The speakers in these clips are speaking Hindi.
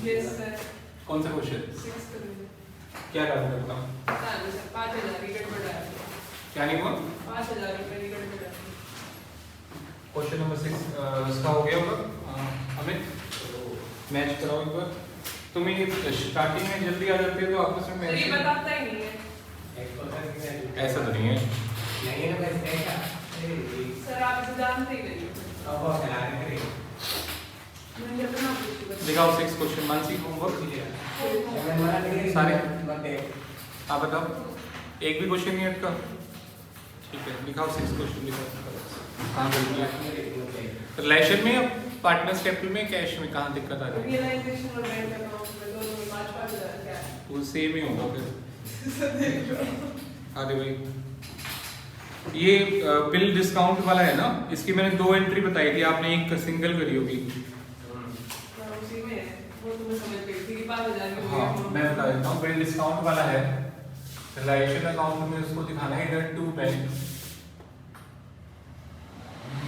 Yes sir. कौन सा क्वेश्चन? 6 करोड़। क्या डाल रहे बताओ? 5,000 की गड़बड़ है। क्या नहीं हुआ? 5,000 रुपए की गड़बड़ है। क्वेश्चन नंबर 6 इसका हो गया होगा। अमित मैच कराओ एक बार। तुम्हें ये स्टार्टिंग में जल्दी आ जाती है तो आपस में सर ये बताता ही नहीं है। ऐसा तो नहीं है। सर आप इसे जानते ही नहीं। मैंने अपना पूछा। दिखाओ 6 क्वेश्चन मानसी होमवर्क सारे आप बताओ। एक भी क्वेश्चन नहीं है इसका? ठीक है दिखाओ 6 क्वेश्चन दिखाओ। हाँ बिल्कुल। रिलेशन में या पार्टनर्स कैपिटल में कैश में कहाँ दिक्कत आ रही है? रियलाइजेशन और बैंक अकाउंट में दोनों में 5,000 क्या है? वो सेम ही होगा फिर। हाँ दे भाई ये बिल डिस्काउंट वाला है ना, इसकी मैंने 2 एंट्री बताई थी, आपने एक सिंगल करी होगी। उसी में है वो तुम्हें समझ गई थी कि 5,000 की हाँ मैं बता देता हूँ। बिल डिस्काउंट वाला है, रिलेशन अकाउंट में उसको दिखाना है इधर टू बैंक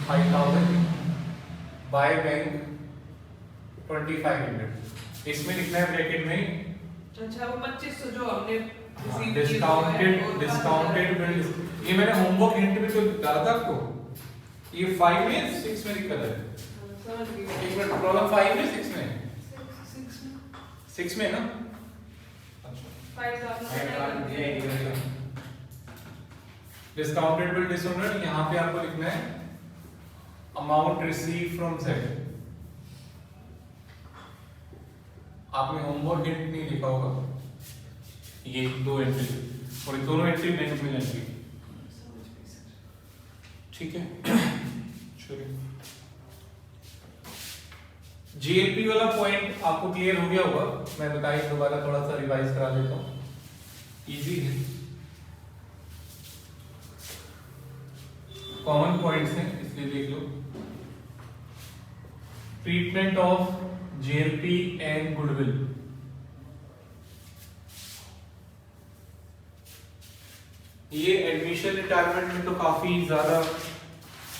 5,000 बाय बैंक 2,500। इसमें लिखना है ब्रैकेट में अच्छा वो 2500 जो हमने डिस्काउंटेड बिल। ये मैंने होमवर्क हिंट में तो डाला था आपको। ये 5 में 6 में दिक्कत है। समझ गई। एक मिनट प्रॉब्लम 5 में 6 में? 6 में ना? डिस्काउंटेड बिल डिसऑनर्ड यहाँ पे आपको लिखना है अमाउंट रिसीव फ्रॉम सेट। आपने होमवर्क हिंट नहीं लिखा होगा। ये 2 एंट्री और ये दोनों एंट्री नेक्स्ट में जाएंगी। ठीक है चलिए जीएलपी वाला पॉइंट आपको क्लियर हो गया होगा। मैं बताइए दोबारा थोड़ा सा रिवाइज करा देता हूं। इजी है, कॉमन पॉइंट्स हैं इसलिए देख लो। Treatment of GLP and goodwill. ये एडमिशन रिटायरमेंट में तो काफी ज्यादा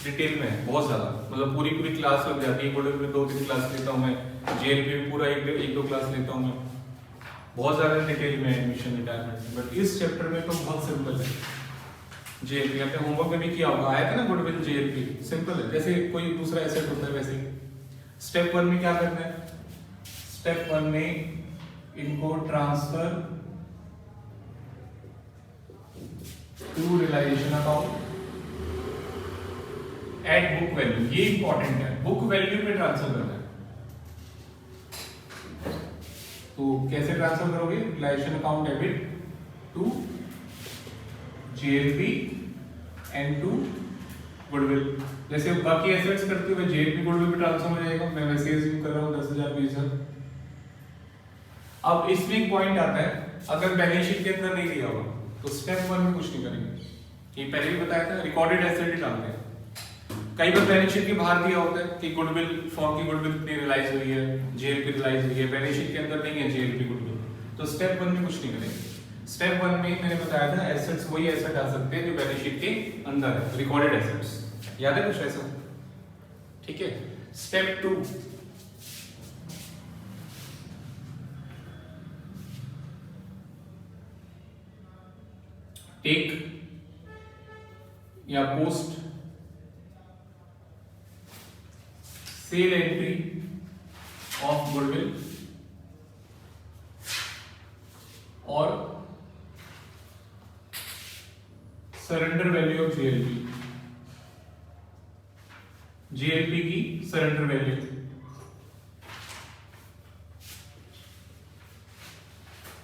डिटेल में है, बहुत ज्यादा, मतलब पूरी पूरी क्लास लग जाती है। गुडविल में 2-3 क्लास लेता हूं मैं, जीएलपी में पूरा 1-2 क्लास लेता हूं मैं, बहुत ज्यादा डिटेल में एडमिशन रिटायरमेंट में। बट इस चैप्टर में तो बहुत सिंपल है। जीएलपी आपने होमवर्क में भी किया होगा, आया था ना गुडविल जीएलपी। सिंपल है, जैसे कोई दूसरा एसेट होता है वैसे ही। स्टेप 1 में क्या करना है? स्टेप 1 में इनको transfer to realisation account at book value. ये इंपॉर्टेंट है, बुक वैल्यू पे ट्रांसफर करना है। तो कैसे ट्रांसफर करोगे? Realisation account debit to GLP and to goodwill. जैसे बाकी एसेट्स करते हुए जीएलपी गुडविल पे ट्रांसफर हो जाएगा। मैं वैसे अज्यूम कर रहा हूं 10,000 20,000। अब इसमें एक पॉइंट आता है, अगर बैलेंस शीट के अंदर नहीं दिया होगा तो स्टेप 1 में कुछ नहीं करेंगे। ये पहले भी बताया था, रिकॉर्डेड एसेट ही डालते हैं। कई बार बैलेंस शीट के बाहर दिया होता है कि गुडविल फॉर्म की गुडविल कितनी रियलाइज हुई है, जीएलपी रियलाइज हुई है, बैलेंस शीट के अंदर नहीं है जीएलपी गुडविल, तो स्टेप 1 में कुछ नहीं करेंगे। स्टेप 1 में मैंने बताया था एसेट्स वही एसेट आ सकते हैं जो बैलेंस शीट के अंदर है, रिकॉर्डेड एसेट्स। याद है कुछ ऐसा? ठीक है। स्टेप 2 टेक या post sale entry of goodwill और surrender value of GLP. GLP की सरेंडर वैल्यू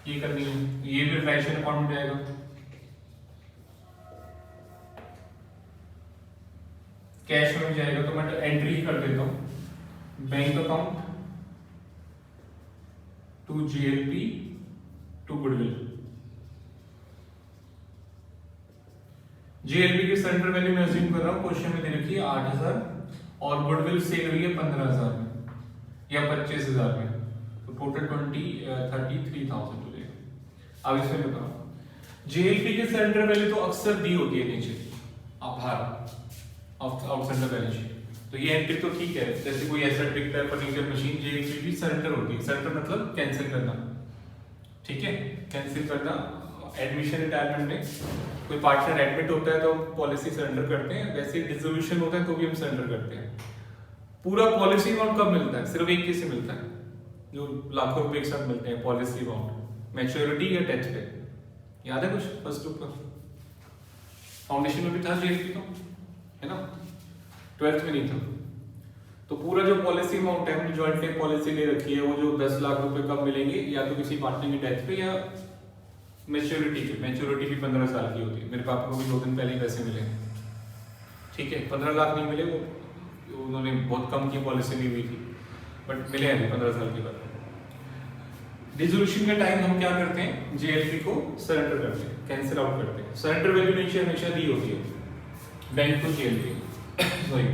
ये करनी है। ये भी फ्रैक्शन अकाउंट में जाएगा। कैश में जाएगा तो मैं एंट्री ही कर देता हूं, bank account to GLP to goodwill. GLP की सरेंडर वैल्यू मैं अज्यूम कर रहा हूं, क्वेश्चन में दे रखी है 8,000 और गुडविल सेल हुई है 15,000 में या 25,000 में, तो टोटल 33,000 हो जाएगा। अब इसमें बताओ जीएलपी की सरेंडर वैल्यू तो अक्सर दी होती है नीचे, आभार आउटसाइड द बैलेंस शीट, तो ये एंट्री तो ठीक है, जैसे कोई एसेट बिकता है फर्नीचर मशीन, जेएलपी भी सरेंडर होती है। सरेंडर मतलब कैंसिल करना, ठीक है, कैंसिल करना। एडमिशन रिटायरमेंट में कोई पार्टनर एडमिट होता है तो हम पॉलिसी सरेंडर करते हैं, वैसे डिसोल्यूशन होता है तो भी हम सरेंडर करते हैं। पूरा पॉलिसी अमाउंट कब मिलता है? सिर्फ एक केस से मिलता है, जो लाखों रुपए एक साथ मिलते हैं पॉलिसी अमाउंट, मैच्योरिटी या डेथ पे। याद है कुछ फर्स्ट ग्रुप का? फाउंडेशन में भी था जेएलपी तो, है ना, 12th में नहीं था। तो पूरा जो पॉलिसी अमाउंट है, हमने जॉइंटली पॉलिसी ले रखी है, वो जो 10 लाख रुपए कब मिलेंगे, या तो किसी पार्टनर की डेथ पे या मैच्योरिटी पे। मैच्योरिटी भी 15 साल की होती है। मेरे पापा को भी 2 दिन पहले ही पैसे मिले, ठीक है, 15 लाख नहीं मिले, वो उन्होंने बहुत कम की पॉलिसी ली हुई थी, बट मिले हैं 15 साल के बाद। डिसोल्यूशन के टाइम हम क्या करते हैं, जेएलपी को सरेंडर करते हैं, कैंसिल आउट करते हैं। सरेंडर वैल्यू नीचे हमेशा दी होती है, बैंक टू जेएलपी, सॉरी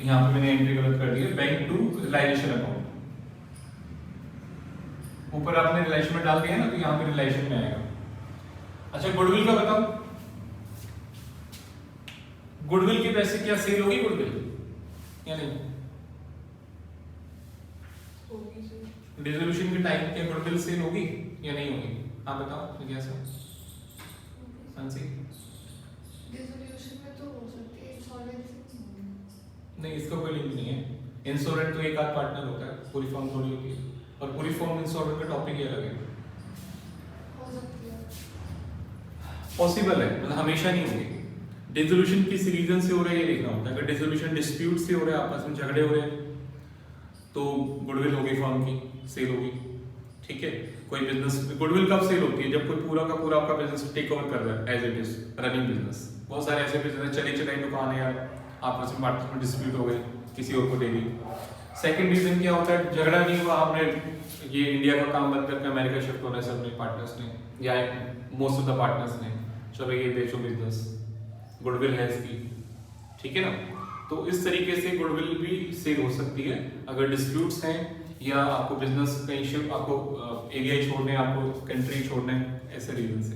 यहाँ पे मैंने एंट्री गलत कर दी है, बैंक टू रिलाइजेशन अकाउंट। ऊपर आपने रिलेशन में डाल दिया ना, तो यहाँ पे रिलेशन में आएगा। अच्छा, गुडविल का बताओ, गुडविल के पैसे क्या सेल होगी गुडविल या नहीं? डिसोल्यूशन के टाइम क्या गुडविल सेल होगी या नहीं होगी? आप बताओ क्या सर? सांसी डिसोल्यूशन में तो हो सकती है, इंसॉल्वेंसी नहीं, इसका कोई लिंक नहीं है। इंश्योरेंस तो एक आध पार्टनर होता है, पूरी फर्म थोड़ी होती है, और पूरी फर्म इंश्योरेंस का टॉपिक ही अलग है। हो सकती है, पॉसिबल है, मतलब हमेशा नहीं होगी। डिसोल्यूशन किस रीजन से हो रहा है ये देखना होता है। अगर डिसोल्यूशन डिस्प्यूट से हो रहा है, आपस में झगड़े हो रहे हैं, तो गुडविल होगी फर्म की, सेल होगी, ठीक है। कोई बिजनेस गुडविल कब सेल होती है? जब कोई पूरा का पूरा आपका बिजनेस टेक ओवर कर रहा है as it is running business. बहुत सारे ऐसे बिजनेस चली चलाई दुकान है यार, आपस में पार्टनर्स में डिस्प्यूट हो गए, किसी और को दे दी। सेकंड रीजन क्या होता है, झगड़ा नहीं हुआ, आपने ये इंडिया का काम बंद करके अमेरिका शिफ्ट होना है सब अपने पार्टनर्स ने, या मोस्ट ऑफ द पार्टनर्स ने, चलो ये बेचो बिजनेस, गुडविल है इसकी, ठीक है ना। तो इस तरीके से गुडविल भी सेल हो सकती है अगर डिस्प्यूट्स हैं, या आपको बिजनेस कहीं शिफ्ट, आपको एरिया छोड़ने हैं, आपको कंट्री छोड़ना है, ऐसे रीजन से।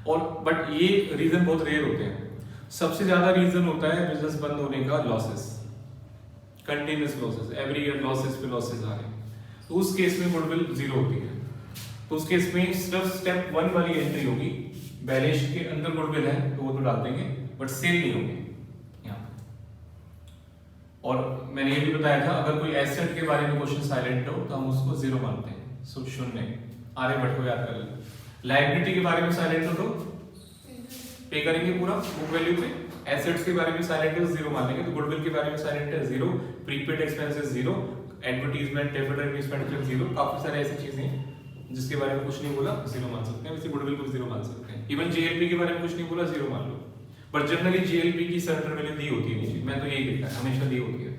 और बट ये रीजन बहुत रेयर होते हैं। सबसे ज्यादा रीजन होता है बिजनेस बंद होने का losses, continuous losses, every year losses पे लॉसेस आ रहे हैं, तो उस केस में गुडविल जीरो होती है। तो उस केस में सिर्फ स्टेप 1 वाली एंट्री होगी, बैलेंस शीट के अंदर गुडविल है तो वो तो डाल देंगे, बट सेल नहीं होगी यहाँ पे। और मैंने ये भी बताया था, अगर कोई एसेट के बारे में क्वेश्चन साइलेंट हो तो हम उसको जीरो मानते हैं, सो शून्य। आर्यभट्ट को याद कर लें। लायबिलिटी के बारे में साइलेंट हो तो पे करेंगे पूरा बुक वैल्यू पे, एसेट्स के बारे में साइलेंट है तो जीरो मान लेंगे, तो गुडविल के बारे में साइलेंट है zero, prepaid expenses zero, advertisement deferred expenditure zero, काफी सारे ऐसी चीजें हैं जिसके बारे में कुछ नहीं बोला जीरो मान सकते हैं। वैसे गुडविल को जीरो मान सकते हैं। इवन जेएलपी के बारे में कुछ नहीं बोला जीरो मान लो, बट जनरली जेएलपी की सरेंडर वैल्यू दी होती है नीचे, मैं तो यही देखा है हमेशा दी होती है,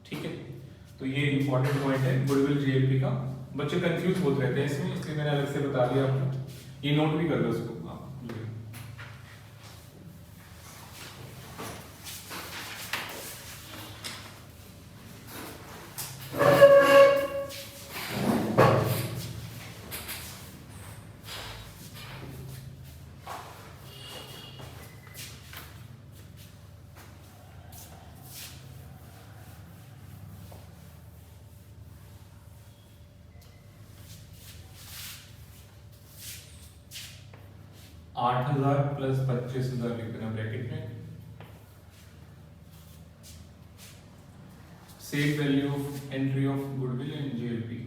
ठीक है। तो ये इंपॉर्टेंट पॉइंट है गुडविल जेएलपी का। बच्चे कंफ्यूज होते रहते हैं इसमें, इसलिए मैंने अलग से बता दिया आपको, ये नोट भी कर लो इसको। 8,000 प्लस 25,000 लिख देना ब्रैकेट में। Save value of entry of goodwill and JLP.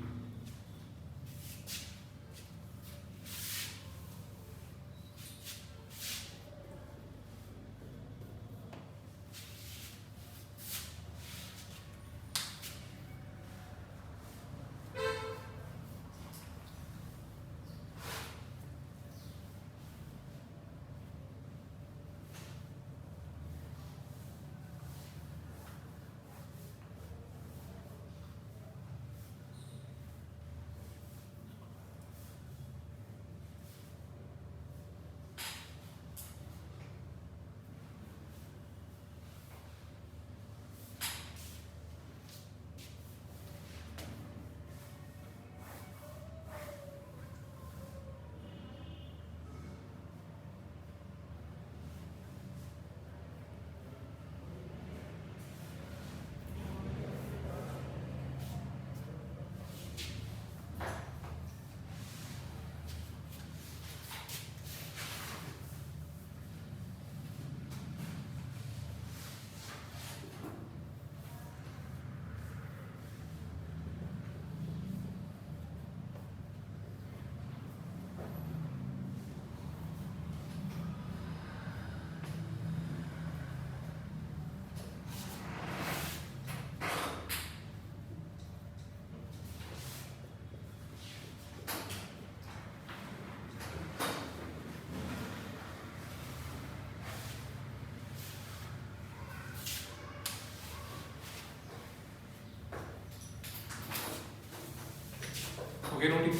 Okay notice.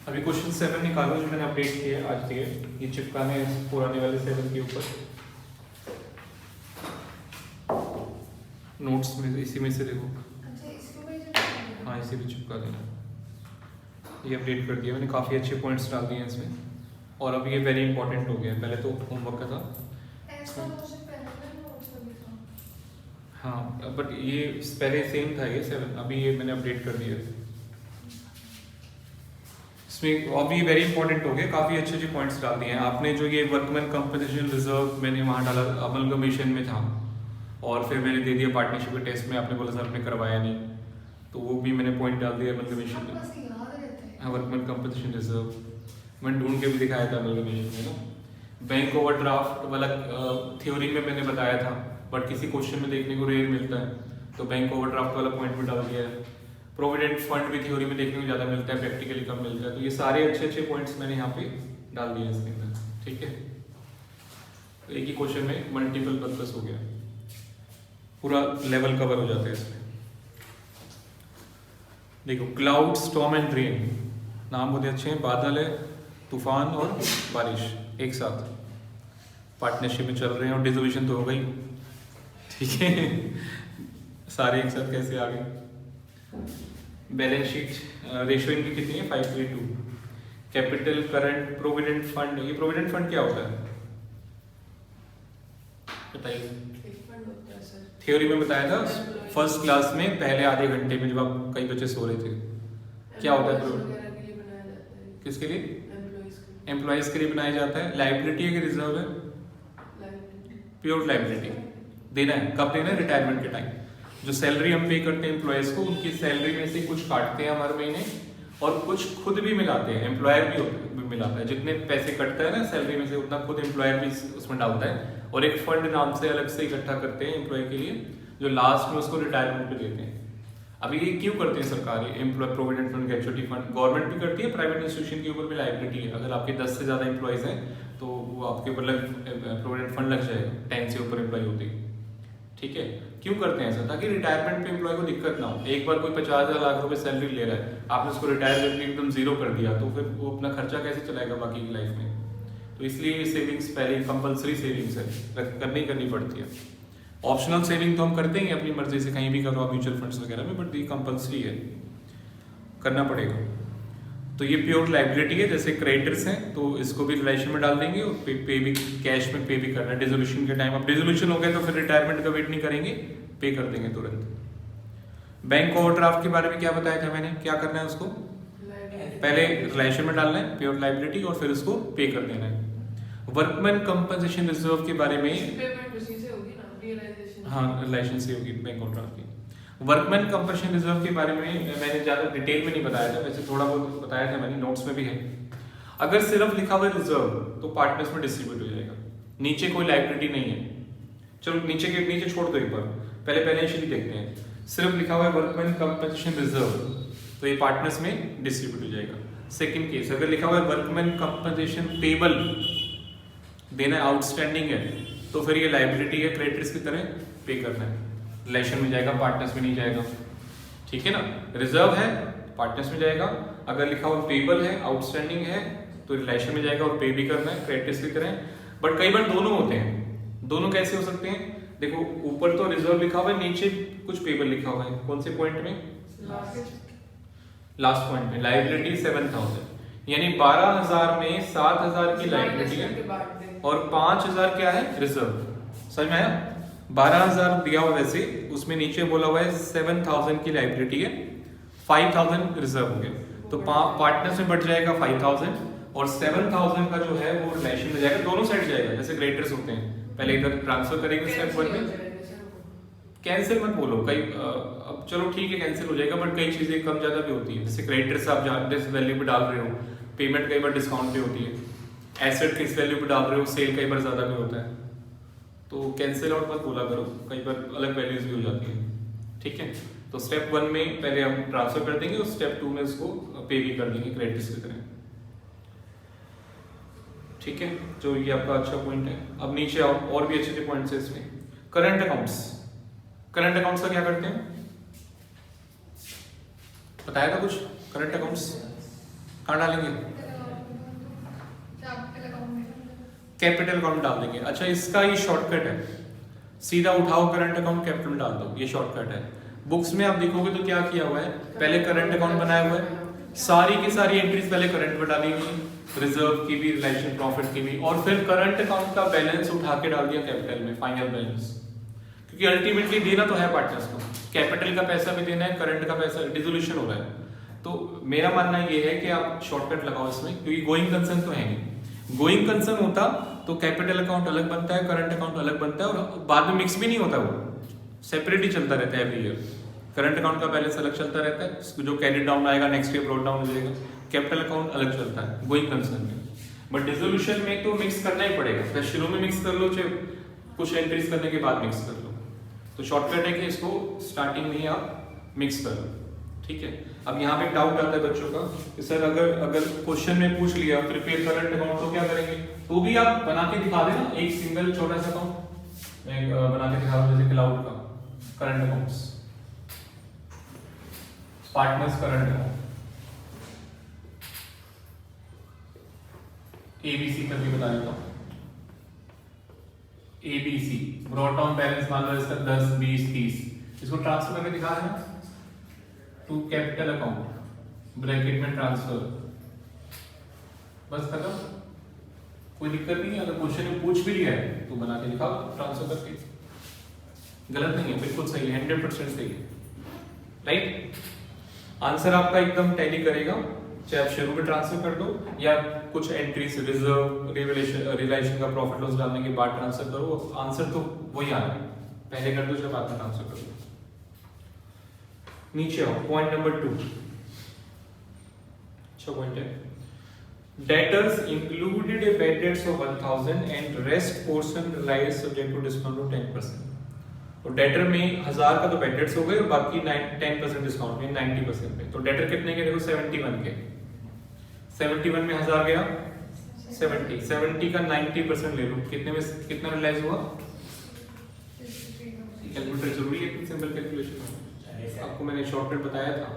अभी क्वेश्चन 7 निकालो जो मैंने अपडेट किया है आज दिए, ये चिपकाने हैं पुराने वाले 7 के ऊपर नोट्स में, इसी में से देखो। अच्छा इसको मैं जो हाँ इसी भी चिपका देना। ये अपडेट कर दिया मैंने, काफ़ी अच्छे पॉइंट्स डाल दिए हैं इसमें। और अब ये वेरी इंपॉर्टेंट हो गया है, पहले तो होमवर्क का था। ऐसा क्वेश्चन पहले मैंने नोट्स में लिखा। हाँ बट ये पहले सेम था ये 7, अभी ये मैंने अपडेट कर दिया है इसमें। अभी वेरी इंपॉर्टेंट हो गया, काफ़ी अच्छे अच्छे पॉइंट्स डाल दिए हैं आपने। जो ये वर्कमैन कंपनसेशन रिजर्व मैंने वहाँ डाला अमलगमेशन में था, और फिर मैंने दे दिया पार्टनरशिप के टेस्ट में, आपने बोला सर आपने करवाया नहीं, तो वो भी मैंने पॉइंट डाल दिया अमलगमेशन में। बस याद रहता है। हाँ वर्कमैन कंपनसेशन रिजर्व मैंने ढूंढ के भी दिखाया था अमलगमेशन में ना। बैंक ओवरड्राफ्ट वाला थ्योरी में मैंने बताया था, बट किसी क्वेश्चन में देखने को रेयर मिलता है, तो बैंक ओवरड्राफ्ट वाला पॉइंट भी डाल दिया है। प्रोविडेंट फंड भी थ्योरी में देखने को ज़्यादा मिलता है, प्रैक्टिकली कम मिलता है, तो ये सारे अच्छे अच्छे पॉइंट्स मैंने यहाँ पे डाल दिए इसके अंदर, ठीक है। तो एक ही क्वेश्चन में मल्टीपल पर्पस हो गया, पूरा लेवल कवर हो जाता है इसमें। देखो क्लाउड, स्टॉर्म एंड रेन, नाम बहुत अच्छे हैं, बादल है, तूफान और बारिश एक साथ पार्टनरशिप में चल रहे हैं, और डिसोल्यूशन तो हो गई, ठीक है। सारे एक साथ कैसे आ गए। बैलेंस शीट रेशियो इनकी कितनी है 5:2। कैपिटल, करंट, प्रोविडेंट फंड, ये प्रोविडेंट फंड क्या होता है बताइए। एक फंड होता है सर। थ्योरी में बताया था फर्स्ट क्लास में, पहले आधे घंटे में जब आप कई बच्चे सो रहे थे। क्या होता है Employees वगैरह के लिए बनाया जाता है। किसके लिए? Employees के एम्प्लॉयज के लिए बनाया जाता है। लाइबिलिटी है कि रिजर्व है? liability। Pure liability. देना है कब देना है? रिटायरमेंट के टाइम। जो सैलरी हम पे करते हैं एम्प्लॉयज को, उनकी सैलरी में से कुछ काटते हैं हमारे महीने, और कुछ खुद भी मिलाते हैं, एम्प्लॉयर भी मिलाता है। जितने पैसे कटता है ना सैलरी में से, उतना खुद एम्प्लॉयर भी उसमें डालता है, और एक फंड नाम से अलग से इकट्ठा करते हैं एम्प्लॉय के लिए, जो लास्ट में उसको रिटायरमेंट पे देते हैं। अभी ये क्यों करते हैं सरकार? ये employ provident fund, gratuity fund government भी करती है, प्राइवेट इंस्टीट्यूशन के ऊपर भी लाइबिलिटी है। अगर आपके 10 से ज़्यादा एम्प्लॉयज हैं तो वो आपके ऊपर प्रोविडेंट फंड लग जाएगा, 10 से ऊपर एम्प्लॉय होते हैं, ठीक है। क्यों करते हैं ऐसा? ताकि रिटायरमेंट पे एम्प्लॉय को दिक्कत ना हो। एक बार कोई 50,000 लाख रुपए सैलरी ले रहा है, आपने उसको रिटायर करके एकदम जीरो कर दिया, तो फिर वो अपना खर्चा कैसे चलाएगा बाकी की लाइफ में? तो इसलिए ये सेविंग्स पहले कंपलसरी सेविंग्स है, करनी पड़ती है। ऑप्शनल सेविंग तो हम करते हैं अपनी मर्जी से, कहीं भी करो म्यूचुअल फंड्स वगैरह में, बट ये कंपलसरी है, करना पड़ेगा। तो ये प्योर लाइबिलिटी है। जैसे क्रेडिटर्स हैं तो इसको भी रिलेशन में डाल देंगे, और पे भी कैश में पे भी करना है डिसोल्यूशन के टाइम। अब डिसोल्यूशन हो गया तो फिर रिटायरमेंट का वेट नहीं करेंगे, पे कर देंगे तुरंत। बैंक ओवरड्राफ्ट के बारे में क्या बताया था मैंने, क्या करना है उसको? Liability। पहले रिलेशन में डालना है प्योर लाइबिलिटी, और फिर उसको पे कर देना है। वर्कमैन कंपनसेशन रिजर्व के बारे में, पेमेंट उसी से होगी ना, रियलाइजेशन। हाँ रिलेशन से होगी बैंक ओवरड्राफ्ट की। वर्कमैन कंपनसेशन रिजर्व के बारे में मैंने ज़्यादा डिटेल में नहीं बताया था, वैसे थोड़ा बहुत बताया था मैंने, नोट्स में भी है। अगर सिर्फ लिखा हुआ रिजर्व तो पार्टनर्स में डिस्ट्रीब्यूट हो जाएगा, नीचे कोई लाइबिलिटी नहीं है। चलो नीचे छोड़ दो, एक बार पहले बैलेंस शीट देखते हैं। सिर्फ लिखा हुआ है वर्कमैन कंपनसेशन रिजर्व, तो ये पार्टनर्स में डिस्ट्रीब्यूट हो जाएगा। सेकंड केस, अगर लिखा हुआ है वर्कमैन कंपनसेशन पेबल, देना आउटस्टैंडिंग है, तो फिर ये लाइबिलिटी है, क्रेडिटर्स की तरह पे करना है, रिलेशन में जाएगा, पार्टनर्स में नहीं जाएगा, ठीक है ना। रिजर्व है पार्टनर्स में जाएगा, अगर लिखा हुआ पेबल है, आउटस्टैंडिंग है, तो रिलेशन में जाएगा और पे भी करना है क्रेडिटर्स की तरह। बट कई बार दोनों होते हैं, दोनों कैसे हो सकते हैं? देखो ऊपर तो रिजर्व लिखा हुआ है, नीचे कुछ पेबल लिखा हुआ है, कौन से पॉइंट में? लास्ट पॉइंट में लाइबिलिटी 7,000, यानी 12,000 में 7,000 की लाइबिलिटी है और 5,000 क्या है? रिजर्व। समझ में आया? 12,000 दिया हुआ वैसे, उसमें नीचे बोला हुआ है 7,000 की लाइबिलिटी है, 5,000 रिजर्व हो गया, तो पार्टनर्स में बढ़ जाएगा 5,000, और 7,000 का जो है वो रिलेशन में जाएगा, दोनों साइड जाएगा। जैसे क्रेडिटर्स होते हैं, पहले इधर ट्रांसफर करेंगे स्टेप 1 में, कैंसिल मत बोलो, कई अब चलो ठीक है कैंसिल हो जाएगा, बट कई चीजें कम ज्यादा भी होती है। जैसे क्रेडिटर्स आप जिस वैल्यू पे डाल रहे हो, पेमेंट कई बार डिस्काउंट पे होती है, एसेट किस वैल्यू पे डाल रहे हो, सेल कई बार ज्यादा भी होता है, तो कैंसिल आउट मत बोला करो, कई बार अलग वैल्यूज भी हो जाती है, ठीक है। तो स्टेप 1 में पहले हम ट्रांसफर कर देंगे और स्टेप 2 में उसको पे भी कर देंगे क्रेडिटर्स की तरह, ठीक है। जो ये आपका अच्छा पॉइंट है। अब नीचे आओ, और भी अच्छे पॉइंट्स है इसमें। करंट अकाउंट्स, करंट अकाउंट्स का क्या करते हैं? बताया था कुछ? करंट अकाउंट्स कहाँ डालेंगे? कैपिटल अकाउंट डाल देंगे। अच्छा, इसका ये शॉर्टकट है, सीधा उठाओ करंट अकाउंट कैपिटल में डाल दो, ये शॉर्टकट है। बुक्स में आप देखोगे तो क्या किया हुआ है, पहले करंट अकाउंट बनाया हुआ है, सारी की सारी एंट्रीज पहले करंट में डाली हुई, रिजर्व की भी, रिलेशन प्रॉफिट की भी, और फिर करंट अकाउंट का बैलेंस उठा के डाल दिया कैपिटल में, फाइनल बैलेंस। क्योंकि अल्टीमेटली देना तो है पार्टनर्स को, कैपिटल का पैसा भी देना है, करंट का पैसा, डिसोल्यूशन हो रहा है। तो मेरा मानना ये है कि आप शॉर्टकट लगाओ इसमें, क्योंकि गोइंग कंसर्न तो है नहीं। गोइंग कंसर्न होता तो कैपिटल अकाउंट अलग बनता है, करंट अकाउंट अलग बनता है, और बाद में मिक्स भी नहीं होता, वो सेपरेट ही चलता रहता है एवरी ईयर। करंट अकाउंट का बैलेंस अलग चलता रहता है, जो कैरी डाउन आएगा नेक्स्ट ईयर ब्रॉट डाउन हो जाएगा, कैपिटल अकाउंट अलग चलता है गोइंग कंसर्न में। बट डिसोल्यूशन में तो मिक्स करना ही पड़ेगा, चाहे शुरू में मिक्स कर लो, चाहे कुछ एंट्रीज करने के बाद मिक्स कर लो। तो शॉर्टकट है कि इसको स्टार्टिंग में ही आप मिक्स कर लो, ठीक है। अब यहाँ पे डाउट आता है बच्चों का कि सर अगर क्वेश्चन में पूछ लिया प्रिपेयर करंट अकाउंट तो क्या करेंगे, तो भी आप बना के दिखा देना, एक सिंगल छोटा सा अकाउंट बना के दिखा दो, जैसे क्लाउड का current accounts, partners current account, ABC करके बता देता हूं। एबीसी ब्रॉट डाउन बैलेंस मान लो इसका 10 20 30, इसको ट्रांसफर करके दिखा देना टू कैपिटल अकाउंट, ब्रैकेट में ट्रांसफर, बस खत्म, कोई दिक्कत नहीं है। अगर क्वेश्चन में पूछ भी लिया है तो बना के दिखाओ ट्रांसफर करके, गलत नहीं है, बिल्कुल सही है, 100% सही है, राइट। आंसर आपका एकदम टैली करेगा, चाहे आप शुरू में ट्रांसफर कर दो या कुछ एंट्रीज रिजर्व रिलेशन का प्रॉफिट लॉस डालने के बाद ट्रांसफर करो, आंसर तो वही आना है, पहले कर दो जब बाद में ट्रांसफर कर दो। नीचे आओ, पॉइंट नंबर 2, अच्छा पॉइंट है, debtors included a bad debts of 1000 and rest portion realise subject to discount of 10%। तो डेटर में 1000 का तो बैड डेट्स हो गए और बाकी 10% डिस्काउंट में 90% पे, तो डेटर कितने के देखो 71 के, 71 में 1000 गया 70 का 90% ले लो, कितने में कितना रिलाइज हुआ? कैलकुलेटर जरूरी है, इतनी सिंपल कैलकुलेशन है, आपको मैंने शॉर्टकट बताया था,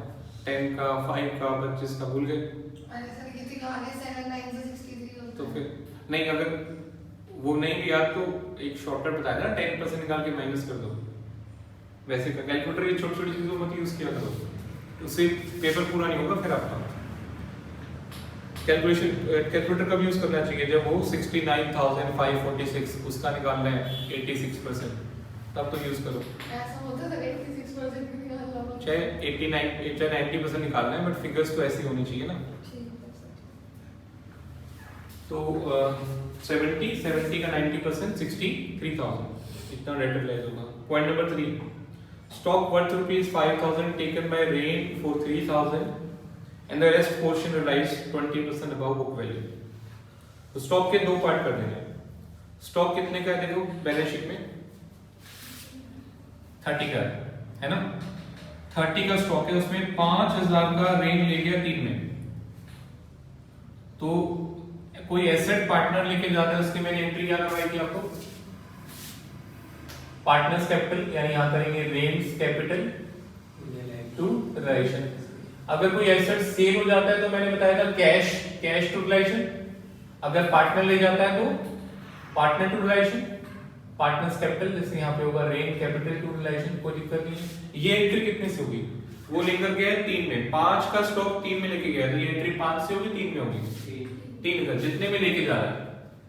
10 का 5 का 25 का भूल गए? अरे सर ये तो आगे 7 9 से 63 होता है। तो फिर नहीं, अगर वो नहीं भी याद तो एक शॉर्टकट बताया था, 10% निकाल के माइनस कर दो, वैसे का कैलकुलेटर ये छोटी छोटी चीजों मत यूज किया करो, उससे पेपर पूरा नहीं होगा फिर आपका। कैलकुलेटर कब यूज करना चाहिए? जब वो 69,546 उसका निकालना है 86%, तब तो यूज करो। ऐसा होता था 86% भी निकालना होगा, चाहे 89 चाहे 90% निकालना है, बट फिगर्स तो ऐसी होनी चाहिए ना। तो 70 का 90% 63,000 इतना डेटर रिलाइज होगा। Point number 3, stock worth ₹5,000 taken by rain for 3,000 and the rest portion realise 20% above book value. तो स्टॉक के दो पार्ट कर देंगे। स्टॉक कितने का है देखो बैलेंस शीट में 30 का है ना, 30 का स्टॉक है, उसमें 5,000 का रेन ले गया 3 में, तो कोई एसेट पार्टनर लेके जाता है, उसकी मैंने एंट्री क्या करवाई थी आपको, पार्टनर्स कैपिटल, यानी यहां करेंगे रेन्स कैपिटल टू रिलेशन। अगर कोई एसेट सेल हो जाता है तो मैंने बताया था कैश टू रिलेशन, अगर पार्टनर ले जाता है तो partner to realisation, partners capital, जैसे यहाँ पे होगा रेन कैपिटल टू रिलेशन, कोई दिक्कत नहीं है। ये एंट्री कितने से होगी? वो लेकर गया 3 में, 5 का स्टॉक 3 में लेके गया, तो ये एंट्री 5 से होगी 3 में होगी, 3 का जितने में लेके जा रहा है।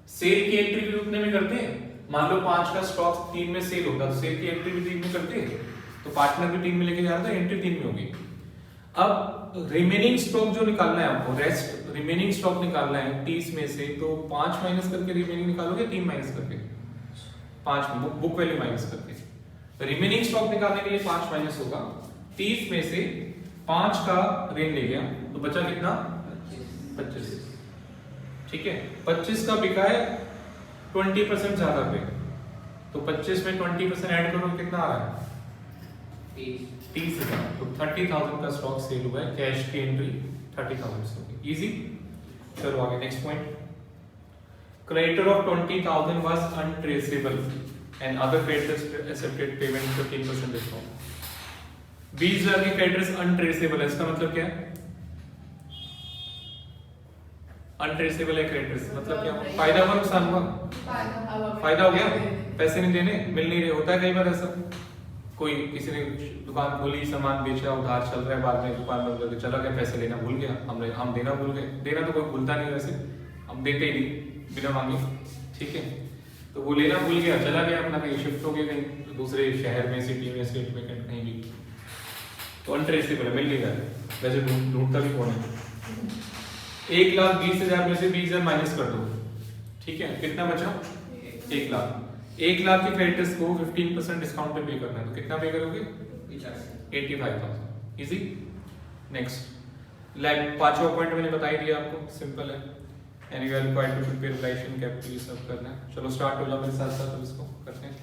सेल की एंट्री भी उतने में करते हैं, मान लो 5 का स्टॉक 3 में सेल होता तो सेल की एंट्री भी 3 में करते हैं, तो पार्टनर भी 3 में लेके जा रहा था, एंट्री 3 में होगी। अब रिमेनिंग स्टॉक जो निकालना है आपको, रेस्ट रिमेनिंग स्टॉक निकालना है 30 में से, तो 5 माइनस करके रिमेनिंग निकालोगे, 3 माइनस करके 5 में बुक वैल्यू माइनस करके। रिमेनिंग स्टॉक निकालने के लिए 5 माइनस होगा, 30 में से 5 का रेन ले गया तो बचा कितना? 25, ठीक है। 25 का बिका है 20% ज्यादा पे, तो 25 में 20% ऐड करो कितना आ रहा है? 30,000। तो 30,000 का स्टॉक सेल हुआ है, कैश की एंट्री 30,000 से होगी, इजी। चलो आगे next point, creditor of 20,000 was untraceable and other creditors accepted payment 15% discount. 20,000 के क्रेडिटर्स अनट्रेसेबल है, इसका मतलब क्या है? अनट्रेसेबल है क्रेडिटर्स मतलब क्या हुआ? फायदा हुआ नुकसान हुआ? फायदा। फायदा हो गया, पैसे नहीं देने, मिल नहीं रहे, होता है कई बार ऐसा। कोई किसी ने दुकान खोली, सामान बेचा, उधार चल रहा है, बाद में दुकान बंद करके चला गया, पैसे लेना भूल गया, हम देना भूल गए। देना तो कोई भूलता नहीं वैसे, हम देते ही नहीं बिना मांगे, ठीक है। तो वो लेना भूल गया, चला गया अपना, कहीं शिफ्ट हो गया, कहीं दूसरे शहर में, सिटी में, स्टेट में, कहीं भी, तो अनट्रेसेबल है, मिल नहीं रहा। वैसे ढूंढता भी कौन है? 1,20,000 में से 20,000 माइनस कर दो, ठीक है, कितना बचा? 1 लाख। 1 लाख के क्रेडिटर्स को 15% डिस्काउंट पे पे करना है, तो कितना पे करोगे? 85,000। इजी। नेक्स्ट, लाइक पांचवा पॉइंट मैंने बता ही दिया आपको, सिंपल है। Anywhere required to prepare realisation capital, ये सब करना है। चलो स्टार्ट हो जाओ मेरे साथ साथ, अब इसको करते हैं।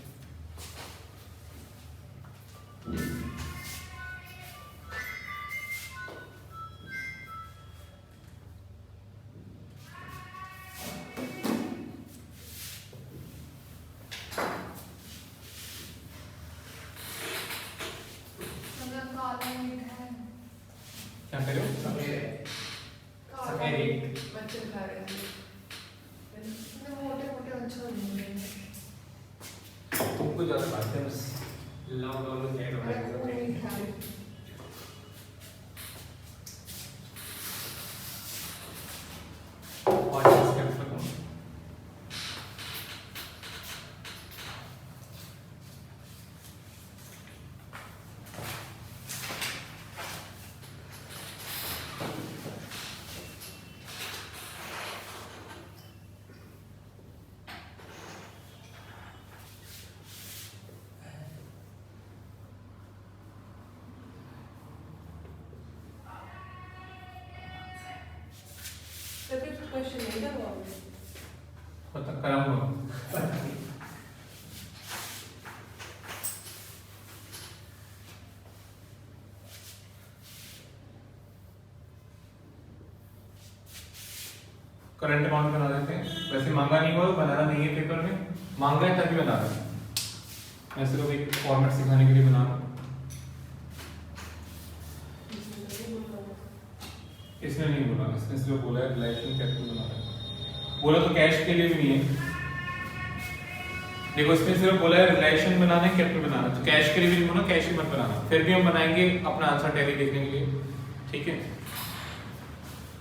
मतलब काला ईंट है। क्या कह रहे हो? काला ईंट। बच्चे खा रहे हैं। मतलब मोटे-मोटे अच्छा नहीं है। तुमको ज्यादा बात है बस। लाउड और हेड अरे वो ईंट है। और इसके ऊपर कौन? क्वेश्चन नहीं करवाओगे? पता कराऊंगा। करंट अमाउंट बना देते हैं। वैसे मांगा नहीं हुआ, बनाना नहीं है पेपर में, मांगा है तभी बना रहा हूं। मैं सिर्फ एक फॉर्मेट सिखाने के लिए बना रहा हूं। इसने नहीं बोला, इसने सिर्फ बोला है रिलेशन कैपिटल बना रहा है। बोला तो कैश के लिए भी नहीं है। देखो इसने सिर्फ बोला है रिलेशन बनाना है, कैपिटल बनाना, तो कैश के लिए भी नहीं बोला, कैश ही मत बनाना। फिर भी हम बनाएंगे अपना आंसर टैली देखने के लिए, ठीक है।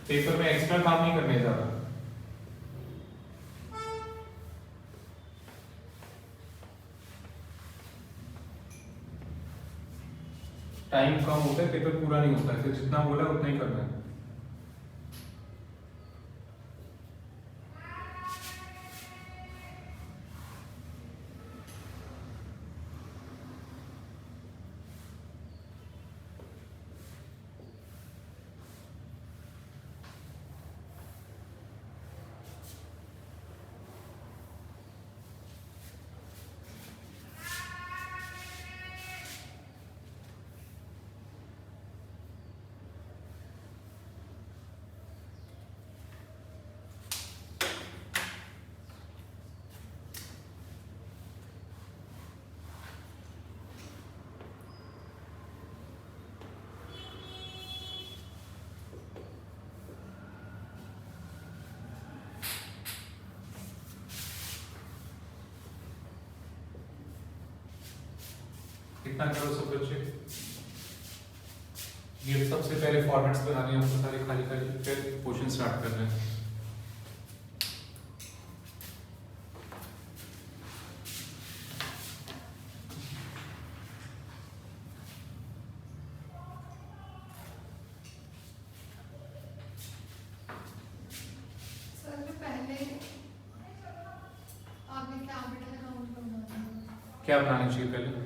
पेपर में एक्स्ट्रा काम नहीं करने ज्यादा। टाइम कम होता है, पेपर पूरा नहीं होता है, फिर जितना बोला उतना ही करना है। कितना करो सब बच्चे? ये सबसे पहले फॉर्मेट्स बनाने हैं आपको सारे खाली खाली, फिर क्वेश्चन स्टार्ट कर रहे हैं। सर जो पहले आपने कैपिटल अकाउंट बनाना है। क्या बनाना चाहिए पहले?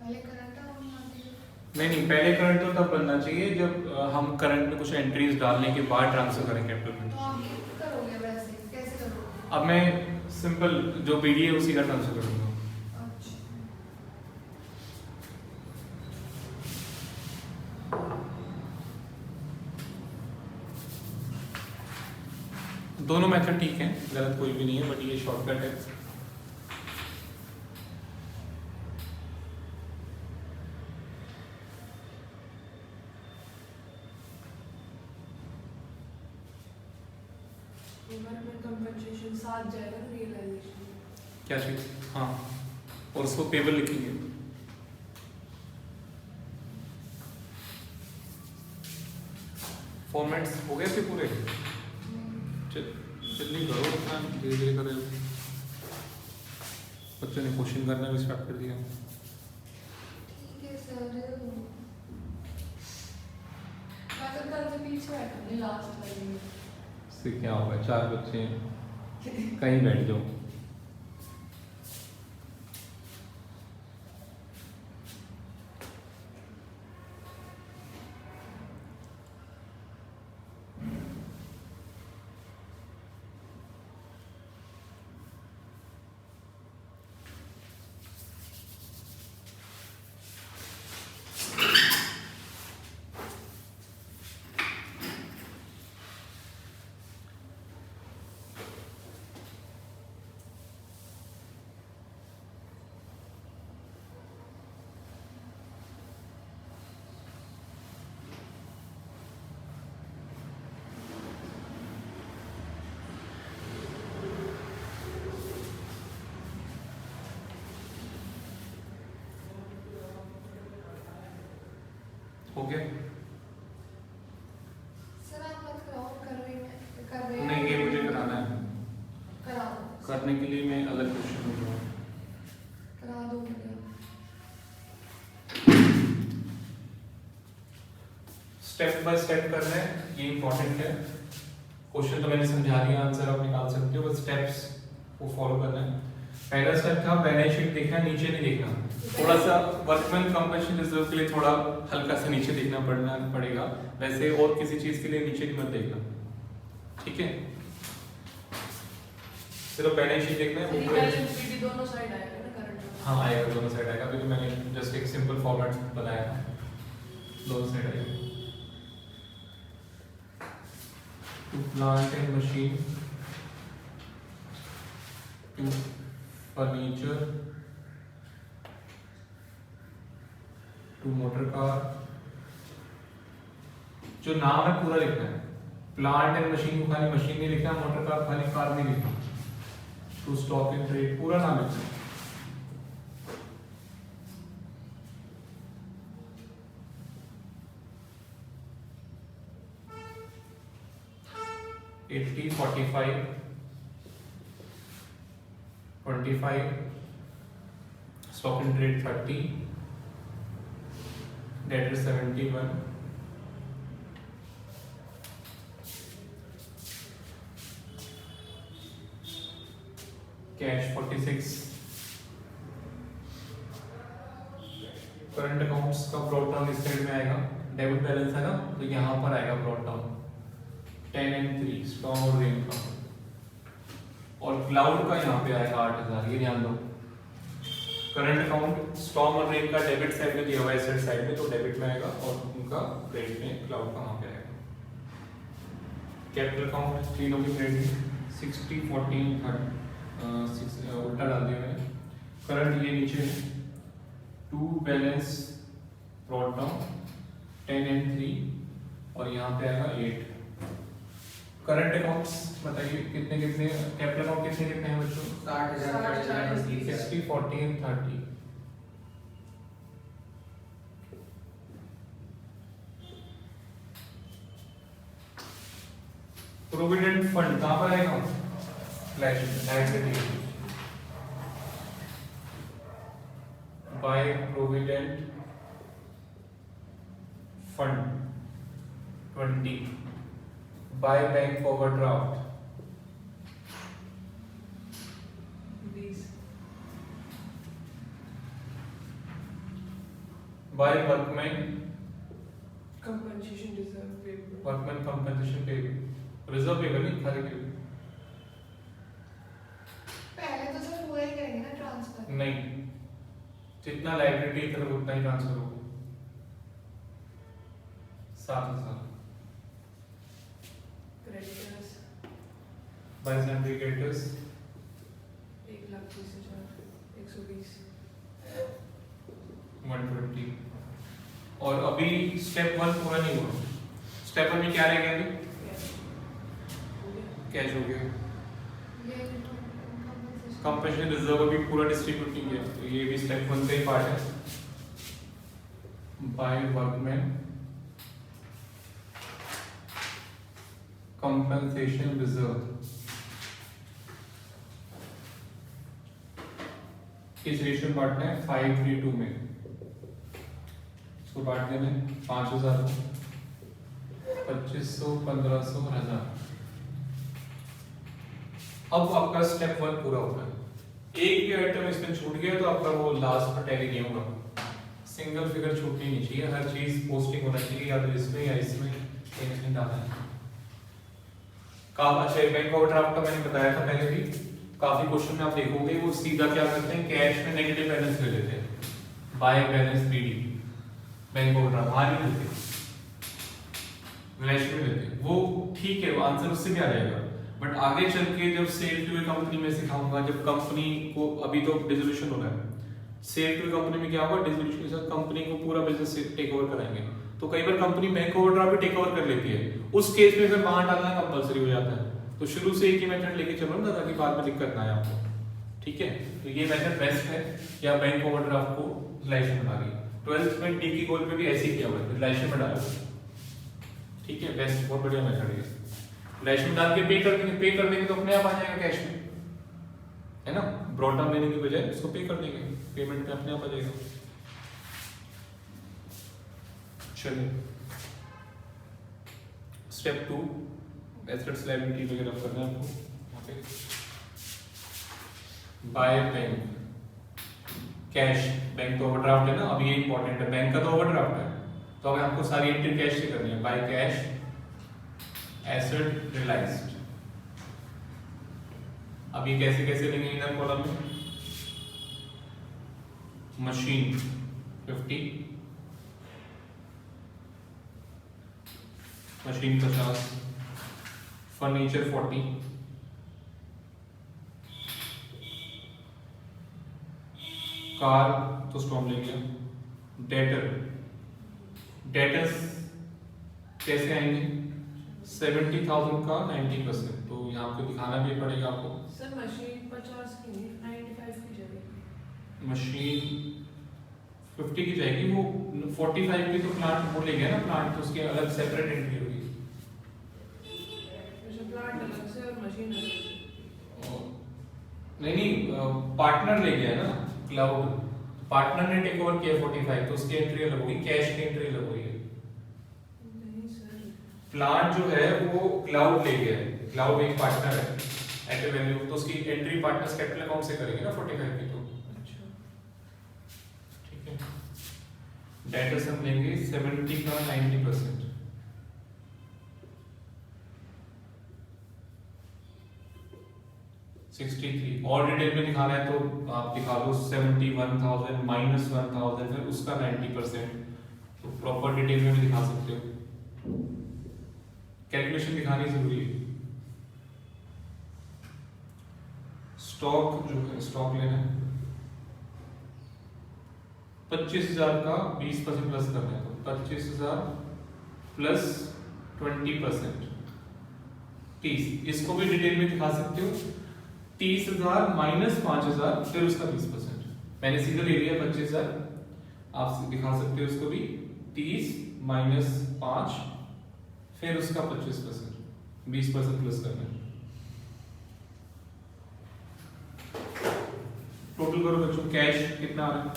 पहले करंट अकाउंट बनाते हैं। नहीं, पहले करंट तो तब बनना चाहिए जब हम करंट में कुछ एंट्रीज डालने के बाद ट्रांसफर करें कैपिटल में। तो आप ये करोगे वैसे कैसे करोगे? अब मैं सिंपल जो बीडी है उसी का ट्रांसफर करूंगा। अच्छा। दोनों मेथड ठीक है, गलत कोई भी नहीं है, बट ये शॉर्टकट है। गवर्नमेंट कंपनसेशन साथ जाएगा ना रियलाइजेशन में। क्या चीज़? हाँ, और उसको पेबल लिखेंगे। फॉर्मेट्स हो गए थे पूरे? जल्दी करो, अपना धीरे धीरे करो। बच्चों ने क्वेश्चन करना भी स्टार्ट कर दिया। ठीक है सर। मैं तो कल से पीछे बैठूंगी लास्ट वाली में। इससे क्या होगा, 4 बच्चे हैं, कहीं बैठ जाओ। हो गया? सर आप मत कराओ, कर रही मैं, कर रहे नहीं, ये मुझे कराना है। करा दो, करने के लिए मैं अलग क्वेश्चन पूछ रहा हूँ। करा दो मुझे। स्टेप बाय स्टेप करना है, ये इंपॉर्टेंट है। क्वेश्चन तो मैंने समझा दिया, आंसर आप निकाल सकते हो, बस स्टेप्स को फॉलो करना है। पहला स्टेप था बैलेंस शीट देखना, नीचे नहीं देखना। थोड़ा सा वर्कमैन कंपनसेशन रिजर्व के लिए थोड़ा हल्का सा नीचे देखना पड़ेगा, वैसे और किसी चीज के लिए नीचे नहीं मत देखना, ठीक है? सिर्फ बैलेंस शीट देखना है। बैलेंस शीट दोनों साइड आएगा ना करंट में। हाँ आएगा, दोनों साइड आएगा। अभी तो मैंने जस्ट एक सिंपल फॉर्मेट बनाया था, दोनों साइड आएगा। To plant and machine, to furniture, to motor car. जो नाम है पूरा लिखना है। प्लांट एंड मशीन को खाली मशीन नहीं लिखना, मोटर कार खाली कार नहीं लिखना। टू स्टॉक इन ट्रेड पूरा नाम लिखना है। $80, $45, $25, stock in trade 30, debtor 71, cash 46, current accounts का ब्रॉट डाउन इस साइड में आएगा। डेबिट बैलेंस है ना, तो यहाँ पर आएगा ब्रॉट डाउन 10 and 3 स्टॉर्म और रेन का, और क्लाउड का यहाँ पे आएगा 8000। ये ध्यान दो। करंट अकाउंट स्टॉर्म और रेन का डेबिट साइड में दिया हुआ है, एसेट साइड में, तो डेबिट में आएगा, और उनका क्रेडिट में क्लाउड का वहाँ पे आएगा। कैपिटल अकाउंट तीनों की क्रेडिट 60, 14, 30 उल्टा डाल दिया मैंने। करंट ये नीचे है, to balance brought down 10 and 3, और यहाँ पे आएगा 8। करंट अकाउंट्स बताइए कितने कितने, कैपिटल अकाउंट कितने कितने हैं बच्चों? 60, 40 and 30। प्रोविडेंट फंड कहाँ पर आएगा? By provident fund 20, by bank overdraft 20, by workman compensation reserve payable. Workman compensation payable, reserve payable नहीं, खाली पेबल पहले तो सर पूरा ही करेंगे ना ट्रांसफर। नहीं, जितना लाइबिलिटी करो उतना ही ट्रांसफर होगा। 7000 क्रेडिटर्स बाय सैलरी क्रेडिटर्स 1,20,000, 120, 120। और अभी स्टेप 1 पूरा नहीं हुआ। स्टेप 1 में क्या रहेगा अभी? कैश हो गया। ये कंपनसेशन रिजर्व भी पूरा डिस्ट्रीब्यूट नहीं किया, तो ये भी स्टेप 1 का ही पार्ट है। बाय वर्कमैन कंपनसेशन रिजर्व किस रेशियो में बांटना है? 5:3 में। इसको बांट देना है 5000 को, 2500, 1500, 1000। अब आपका स्टेप 1 पूरा होता है। एक भी आइटम इसमें छूट गया तो आपका वो लास्ट पर टैली नहीं होगा। सिंगल फिगर छूटनी नहीं चाहिए, हर चीज पोस्टिंग होना चाहिए, या तो इसमें या इसमें कहीं डालना है। अच्छा, बैंक ओवरड्राफ्ट का मैंने बताया था पहले भी, काफी क्वेश्चन में आप देखोगे वो सीधा क्या करते हैं, कैश में नेगेटिव बैलेंस ले लेते हैं, by balance BD, bank overdraft वहां नहीं लेते, रिलेशन में लेते हैं। वो ठीक है, वो आंसर उससे भी आ जाएगा, बट आगे चल के जब सेल टू ए कंपनी में सिखाऊंगा, जब कंपनी को, अभी तो डिसोल्यूशन हो रहा है, सेल टू ए कंपनी में क्या होगा, डिसोल्यूशन के साथ कंपनी को पूरा बिजनेस टेक ओवर कराएंगे, तो कई बार कंपनी बैंक ओवरड्राफ्ट भी टेक ओवर कर लेती है, उस केस में फिर बाहर डालना कंपलसरी हो जाता है। तो शुरू से एक ही मेथड लेके चलो ना, ताकि बाद में दिक्कत ना आए आपको, ठीक है। तो ये मेथड बेस्ट है, या बैंक ओवरड्राफ्ट को रिलेशन में डालिए। 12th में डी की गोल में भी ऐसे ही किया हुआ है, रिलेशन में डालो, ठीक है, बेस्ट, बहुत बढ़िया मेथड है। रिलेशन में डाल के पे कर देंगे तो अपने आप आ जाएगा कैश में, है ना, ब्रॉड डाउन लेने की बजाय उसको पे कर देंगे, पेमेंट में अपने आप आ जाएगा। चलिए स्टेप 2 एसेट्स लायबिलिटी वगैरह करना है आपको। यहाँ पे बाय बैंक कैश, बैंक तो ओवरड्राफ्ट है ना, अब ये इंपॉर्टेंट है, बैंक का तो ओवरड्राफ्ट है, तो अब आपको सारी एंट्री कैश से करनी है। By cash asset realised. अब ये कैसे कैसे लेंगे इधर कॉलम में, मशीन 50, मशीन 50, फर्नीचर 40, कार तो स्टॉक ले गया, डेटर्स कैसे आएंगे, 70,000 का 90%, तो यहाँ पे दिखाना भी पड़ेगा आपको। सर मशीन 50 की नहीं 95 की जाएगी, मशीन 50 की जाएगी, वो 45 की तो प्लांट वो ले गया ना, प्लांट तो उसकी अलग सेपरेट एंट्री होगी। प्लांट अलग से और मशीन अलग से। नहीं, पार्टनर ले गया ना क्लाउड, पार्टनर ने टेक ओवर किया 45, तो उसकी एंट्री अलग होगी, कैश की एंट्री अलग होगी। नहीं सर, प्लांट जो है वो क्लाउड ले गया है, क्लाउड एक पार्टनर है एट ए वैल्यू, तो उसकी एंट्री पार्टनर्स कैपिटल अकाउंट से करेंगे ना 45 की, तो अच्छा ठीक है। डेटर्स हम लेंगे 70 का 90%, 63, और डिटेल में दिखाना है तो आप दिखा लो 71,000 माइनस 1,000 है उसका 90%, तो प्रॉपर डिटेल में भी दिखा सकते हो, कैलकुलेशन दिखानी जरूरी है। स्टॉक जो है, स्टॉक लेना है 25,000 का 20% प्लस करना है, तो 25,000 प्लस 20%, 30, इसको भी डिटेल में दिखा सकते हो, 30,000 माइनस 5,000 फिर उसका 20%, मैंने सीधा ले लिया 25,000, आप दिखा सकते हो उसको भी 30 माइनस 5 फिर उसका 25%, 20% प्लस करना है। टोटल करो बच्चों, कैश कितना आ रहा है,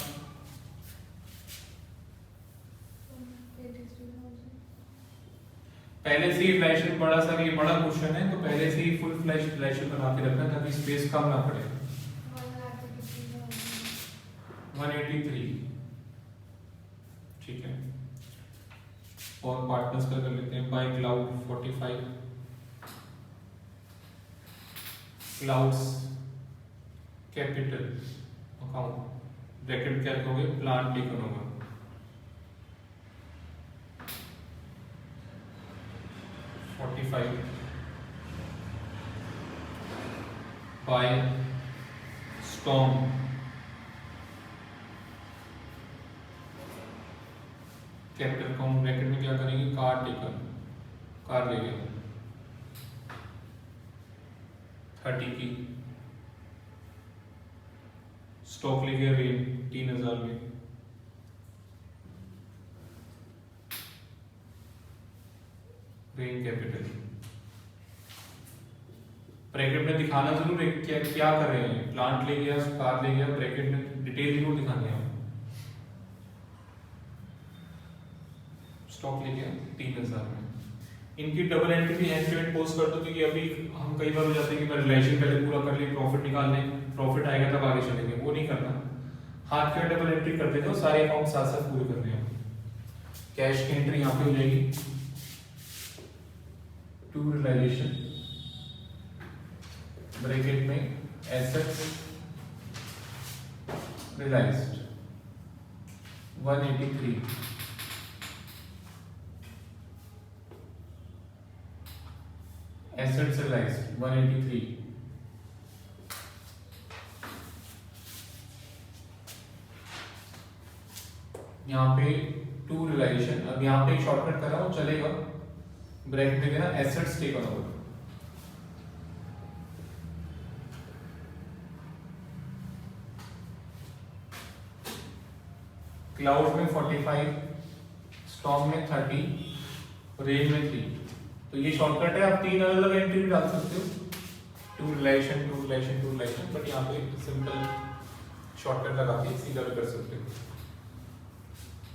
83,000। पहले से ही रिलेशन बड़ा सा, ये बड़ा क्वेश्चन है तो पहले से ही फुल फ्लैश रिलेशन बना के रखना ताकि स्पेस कम ना पड़े। 183, ठीक है, और पार्टनर्स का कर लेते हैं। By cloud 45, clouds capital account bracket क्या रखोगे, plant taken over, by storm capital account bracket में क्या करेंगे, कार टेकन, कार ले गए, 30 की। स्टॉक ले गया रेन 3000 में। रेन कैपिटल ब्रैकेट में दिखाना जरूर है क्या क्या कर रहे हैं। प्लांट ले गया, कार ले गया, ब्रैकेट में डिटेल जरूर दिखानी है। स्टॉक ले गया 3000 में। इनकी डबल एंट्री भी हैंड पेमेंट पोस्ट कर दो, क्योंकि अभी हम कई बार हो जाते हैं कि मैं रिलेशन पहले पूरा कर लिए, प्रॉफिट निकाल लें, प्रॉफिट आएगा तब आगे चलेंगे, वो नहीं करना। हाथ के डबल एंट्री कर देते हो, सारे अकाउंट साथ साथ पूरे करने हैं। कैश की एंट्री यहाँ पे हो जाएगी टू रियलाइजेशन, ब्रैकेट में एसेट्स रियलाइज्ड 183, एसेट्स रियलाइज्ड 183, यहाँ पे टू रियलाइजेशन। अब यहाँ पे शॉर्टकट करा हो चलेगा, ब्रैकेट में देना एसेट्स टेकन ओवर, क्लाउड में 45, स्टॉक में 30, रेंज में 3। तो ये शॉर्टकट है, आप 3 अलग अलग एंट्री भी डाल सकते हो, to realisation to realisation to realisation, but यहाँ पे सिंपल शॉर्टकट लगा के सीधा भी कर सकते हो।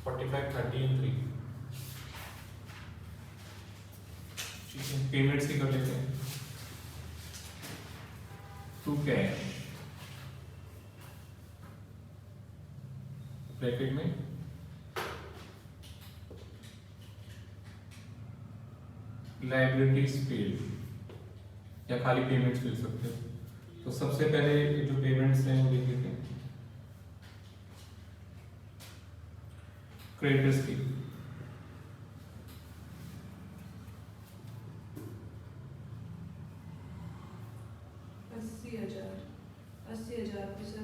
45, 30 एंड 3। ठीक है, पेमेंट्स ही कर लेते हैं। टू कैश ब्रैकेट में लायबिलिटीज पेड, या खाली पेमेंट्स मिल सकते हो। तो सबसे पहले जो पेमेंट्स हैं वो देख लेते हैं। क्रेडिटर्स की 80,000 की सर।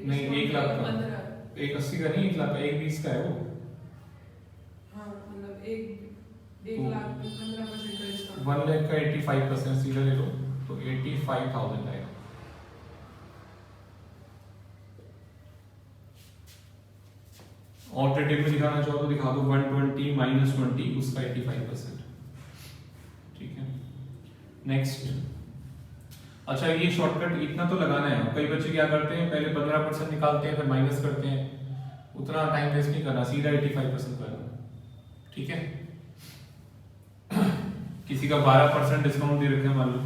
नहीं, 1 लाख का। 15। एक 80 का नहीं, 1 लाख का, 120 का है वो। हाँ मतलब एक लाख पे 15% का डिस्काउंट। 1 लाख का 85% सीधा ले लो तो 85,000 आएगा। ऑल्टरनेटिव में दिखाना चाहो तो दिखा दो 120 माइनस 20, उसका 85%। ठीक है, नेक्स्ट। अच्छा, ये शॉर्टकट इतना तो लगाना है। कई बच्चे क्या करते हैं, पहले 15% निकालते हैं फिर माइनस करते हैं, उतना टाइम वेस्ट नहीं करना, सीधा 85% करना। ठीक है, किसी का 12% डिस्काउंट दे रखे हैं मान लो,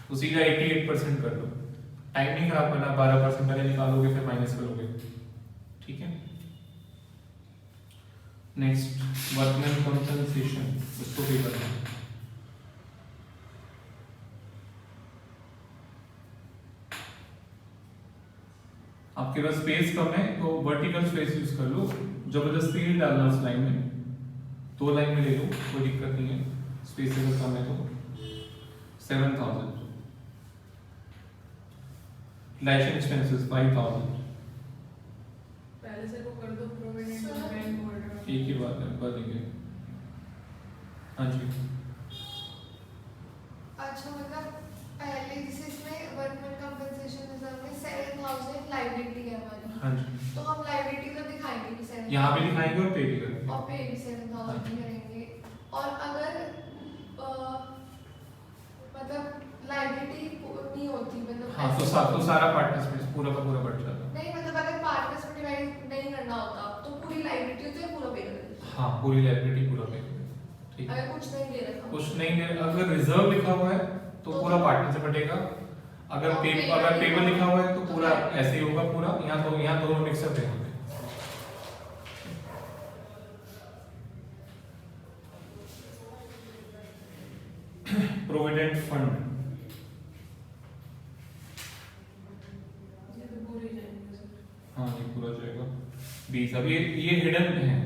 तो सीधा 88% कर लो। टाइम नहीं खराब करना, 12% पहले निकालोगे फिर माइनस करोगे। ठीक है, नेक्स्ट वर्कमैन कंपनसेशन, उसको पे करना है। आपके पास स्पेस कम है तो वर्टिकल स्पेस यूज कर लो, जबरदस्ती नहीं डालना उस लाइन में, 2 लाइन में ले लो, कोई दिक्कत नहीं है। स्पेस अगर कम है तो 7,000। Licence expenses 5,000। पहले से वो कर दो, प्रोविडेंट बैंक ओवरड्राफ्ट। एक ही बात है, बता देंगे। हाँ जी, अच्छा मतलब पहले जैसे इसमें वर्कमैन कंपनसेशन रिजर्व में 7,000 लायबिलिटी है हमारी, हाँ जी, तो हम लायबिलिटी तो दिखाएंगे कि 7,000 यहाँ पे दिखाएंगे और पे भी करेंगे। और पे भी 7,000 ही करेंगे। और अगर मतलब लायबिलिटी नहीं होती, मतलब हाँ, तो सारा पार्टनर्स पूरा का पूरा बढ़ जाता है। नहीं मतलब अगर पार्टनर्स में डिवाइड नहीं करना होता तो पूरी लायबिलिटी होती है, पूरा पे कर देते। हाँ, पूरी लायबिलिटी पूरा पे करेंगे। ठीक है, अगर कुछ नहीं दे रखा, कुछ नहीं दे, अगर रिजर्व लिखा हुआ है तो पूरा पार्टनर से बटेगा। अगर पेबल लिखा हुआ है तो पूरा ऐसे ही होगा पूरा। यहाँ दोनों मिक्सअप है। प्रोविडेंट फंड, ये तो पूरे जाएंगे सर। हाँ ये पूरा जाएगा 20। अब ये हिडन है,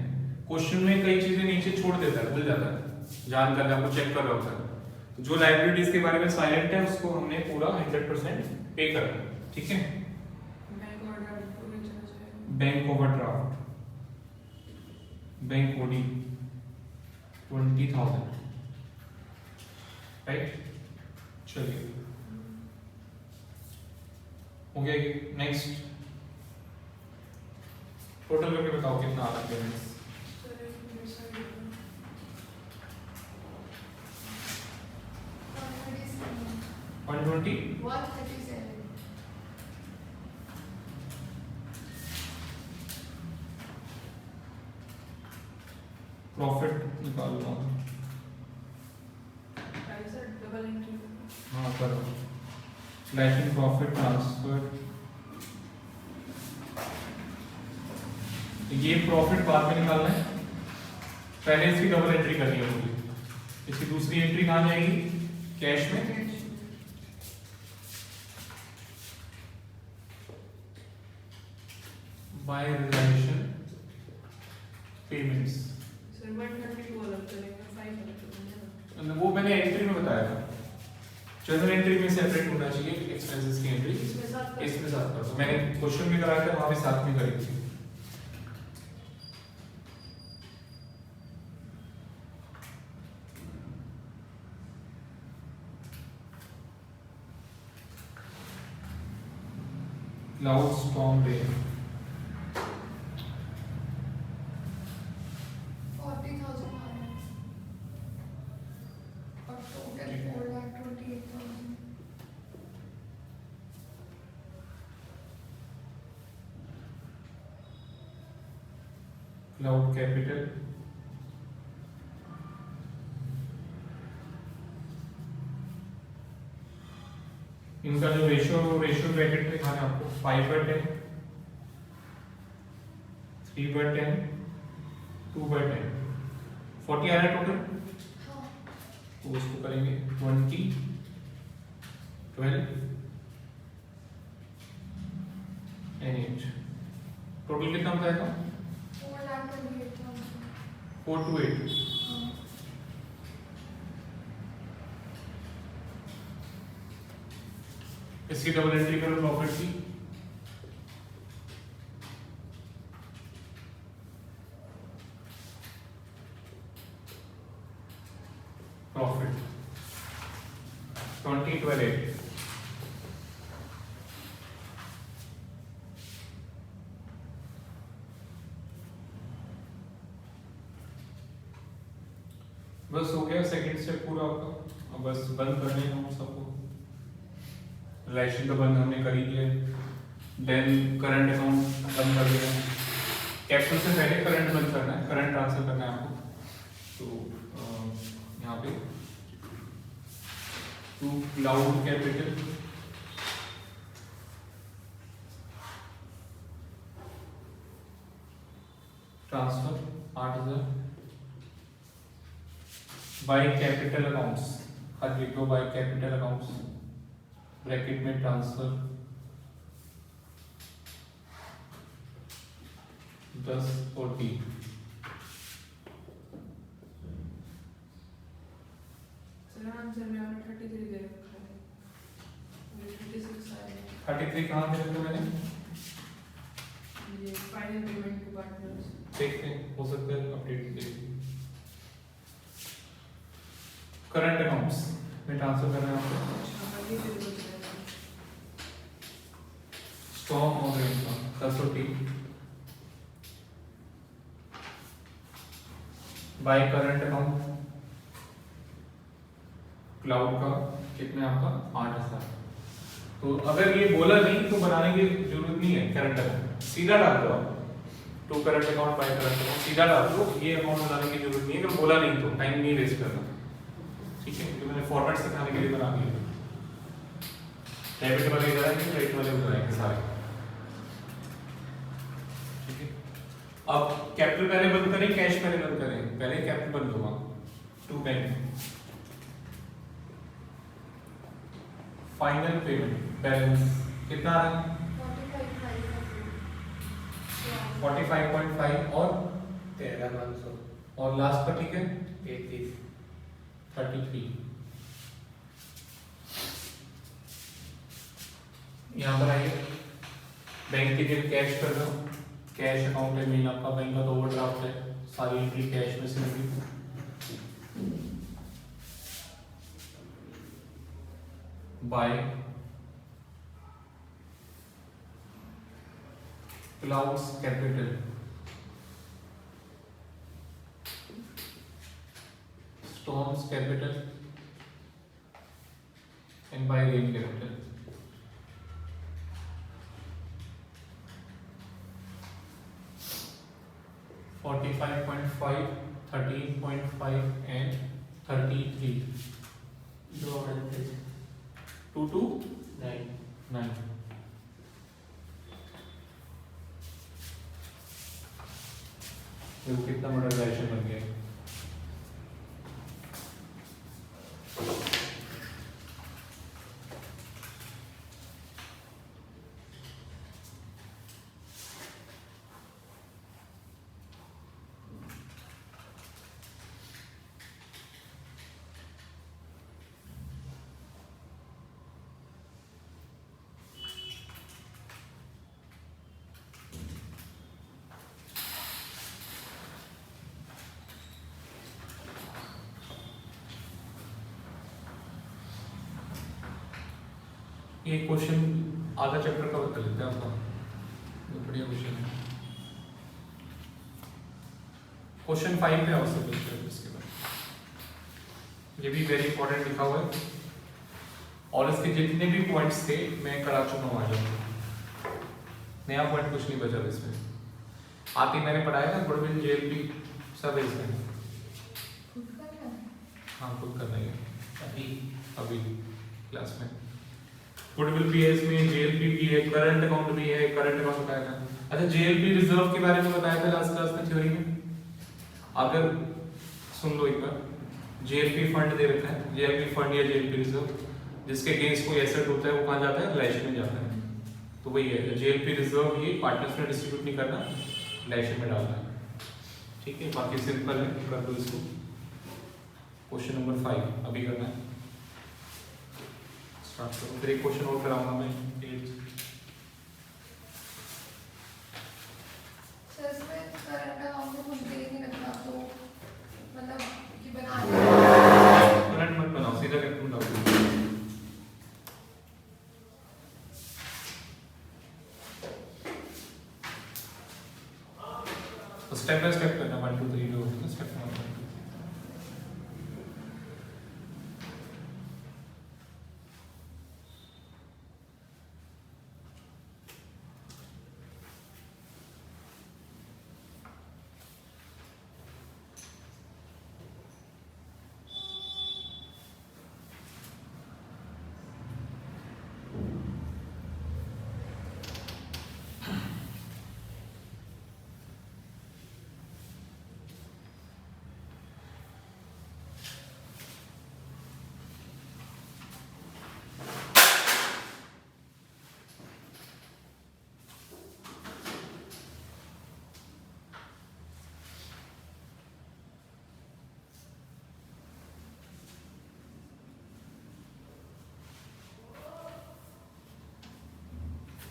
क्वेश्चन में कई चीजें नीचे छोड़ देता है, भूल जाता है, जान कर आपको चेक कर रहा होता है। तो जो लायबिलिटीज के बारे में साइलेंट है उसको हमने पूरा 100% पे करना। ठीक है, बैंक ओवरड्राफ्ट पूरे चला जाएगा। Bank overdraft, bank OD 20,000, right. चलिए हो गया ये। नेक्स्ट टोटल करके बताओ कितना आ रहा है पेमेंट्स। सर एक मिनट सर 120 137 प्रॉफिट निकाल लो। सर डबल एंट्री हाँ करो। स्लैश इन प्रॉफिट ट्रांसफर, ये प्रॉफिट बाद में निकालना है, पहले इसकी डबल एंट्री करनी है मुझे। इसकी दूसरी एंट्री कहाँ जाएगी, कैश में। बाय रिजर्वेशन पेमेंट्स, सर 132 अलग करेंगे 5 अलग करेंगे। वो मैंने एंट्री में बताया था, जनरल एंट्री में सेपरेट होना चाहिए एक्सपेंसेस की एंट्री, इसमें साथ कर इसमें साथ कर दो। मैंने क्वेश्चन भी कराया था, वहां पे साथ में करी थी। क्लाउड स्टॉर्म डे 40,000 आ रहा है और टोटल 4,28,000। क्लाउड कैपिटल इनका जो रेशियो ब्रैकेट में दिखाना है आपको 5/10, 3/10, 2/10, 40 आ रहा है टोटल। हाँ तो उसको करेंगे 20, 12 एंड 8। टोटल कितना बताया था, 4,28,000। 428। हाँ इसकी डबल एंट्री करो प्रॉफिट की। प्रॉफिट 20/8। बस हो गया सेकंड स्टेप पूरा आपका। अब बस बंद करने हैं हम सबको। रिलेशन तो बंद हमने कर ही दिया। देन करंट अकाउंट बंद कर दिया। कैपिटल से पहले करंट बंद करना है, करंट ट्रांसफर करना है आपको। तो यहाँ पे to cloud capital transfer 8,000 by capital accounts, हर लिख दो बाय कैपिटल अकाउंट्स ब्रैकेट में ट्रांसफर 10/40। सर आंसर में आपने 33 दे रखा है, मुझे 36 आया 33 कहाँ दे रखा मैंने, है। ये फाइनल पेमेंट के पार्टनर्स देखते हैं, हो सकता है अपडेट देखिए। करंट अकाउंट्स में ट्रांसफर करना है आपको। बाकी फिर बच रहा है स्टॉक और income 10/30 bye current account cloud का कितना है आपका 8,000। तो अगर ये बोला नहीं तो बनाने की जरूरत नहीं है। करंट अकाउंट सीधा डाल दो आप, to current account by current account सीधा डाल दो। ये अकाउंट बनाने की जरूरत नहीं है, अगर बोला नहीं तो टाइम नहीं वेस्ट करना। ठीक है, तो मैंने फॉर्मेट सिखाने के लिए बना दिया। डेबिट वाले इधर आएंगे, क्रेडिट वाले उधर आएंगे सारे। ठीक है, अब कैपिटल पहले बंद करें, कैश पहले बंद करें। पहले कैपिटल बंद होगा। To bank final payment balance कितना आ रहा है 45.5 और 13,500 और लास्ट पर ठीक है 33 33। यहाँ पर आइए, बैंक के लिए कैश कर रहा हूँ। कैश अकाउंट है मेन आपका, बैंक का तो ओवरड्राफ्ट है, सारी एंट्री कैश में से होगी। By clouds capital, storms capital, and by rain capital. (45.5), 13.5, and 33. दो और 2 to 9. 9. देखो कितना बड़ा रिलेशन बन गया है। ये क्वेश्चन आधा चैप्टर कवर कर लेते हैं आपका, ये बढ़िया क्वेश्चन है। क्वेश्चन 5 पे आओ सब इसके बाद, ये भी वेरी इंपॉर्टेंट लिखा हुआ है और इसके जितने भी पॉइंट्स थे मैं करा चुका हूँ आज आपको, नया पॉइंट कुछ नहीं बचा इसमें। आते मैंने पढ़ाया ना गुडविल जेएलपी सब है इसमें। खुद करना है? हाँ खुद करना ही है अभी अभी क्लास में। गुडविल भी है इसमें, जेएलपी भी है, करंट अकाउंट भी है, करंट अकाउंट बताया था। अच्छा जेएलपी रिजर्व के बारे में बताया था लास्ट क्लास में थ्योरी में। अगर सुन लो एक बार, जेएलपी फंड दे रखा है, जेएलपी फंड या जेएलपी रिजर्व, जिसके अगेंस्ट कोई एसेट होता है वो कहाँ जाता है, लैश में जाता है। तो वही है जेएलपी रिजर्व, ये पार्टनर्स में डिस्ट्रीब्यूट नहीं करना, लैश में डालना है। ठीक है, बाकी सिंपल है, कर दो इसको। क्वेश्चन नंबर 5 अभी करना है, स्टार्ट करो। फिर एक क्वेश्चन और कराऊंगा मैं 8। सर इसमें करंट अकाउंट में कुछ दे नहीं रखना, तो मतलब कि बना दिया। करंट मत बनाओ, सीधा करंट बनाओ। तो स्टेप बाय स्टेप करना, 1 2 3 जो होता है ना, स्टेप 1 2 3।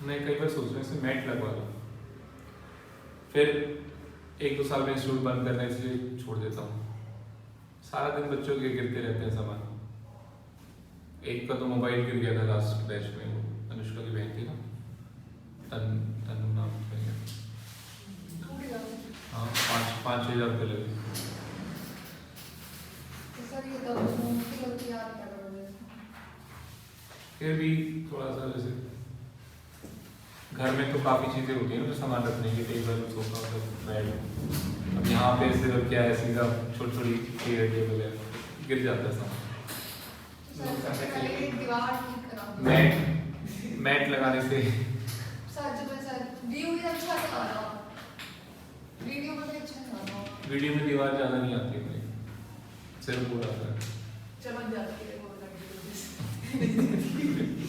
मैं कई बार सोच रहा हूँ इसे मैट लगवा दूँ, फिर 1 2 साल में इंस्टीट्यूट बंद करना इसलिए छोड़ देता हूँ। सारा दिन बच्चों के गिरते रहते हैं सामान। एक का तो मोबाइल गिर गया था लास्ट बैच में, वो अनुष्का की बहन थी ना, तनु नाम है। टूट गया। हाँ 5-6 हज़ार रुपये लगे। तो सर ये तो मुश्किल होती याद कर रहे हैं। फिर भी थोड़ा सा जैसे घर में तो काफ़ी चीज़ें होती हैं जो सामान रखने की, टेबल सोफा बेड। अब यहाँ पे सिर्फ क्या है, सीधा छोटी छोटी चेयर टेबल है, गिर जाता है सामान। सर सबसे पहले एक दीवार ठीक करा दो। मैट लगाने से सर जब सर व्यू भी अच्छा था ना, वीडियो में भी अच्छा था। वीडियो में दीवार ज़्यादा नहीं आती है भाई, सिर्फ पूरा आता है। चमक जाती है वो लगी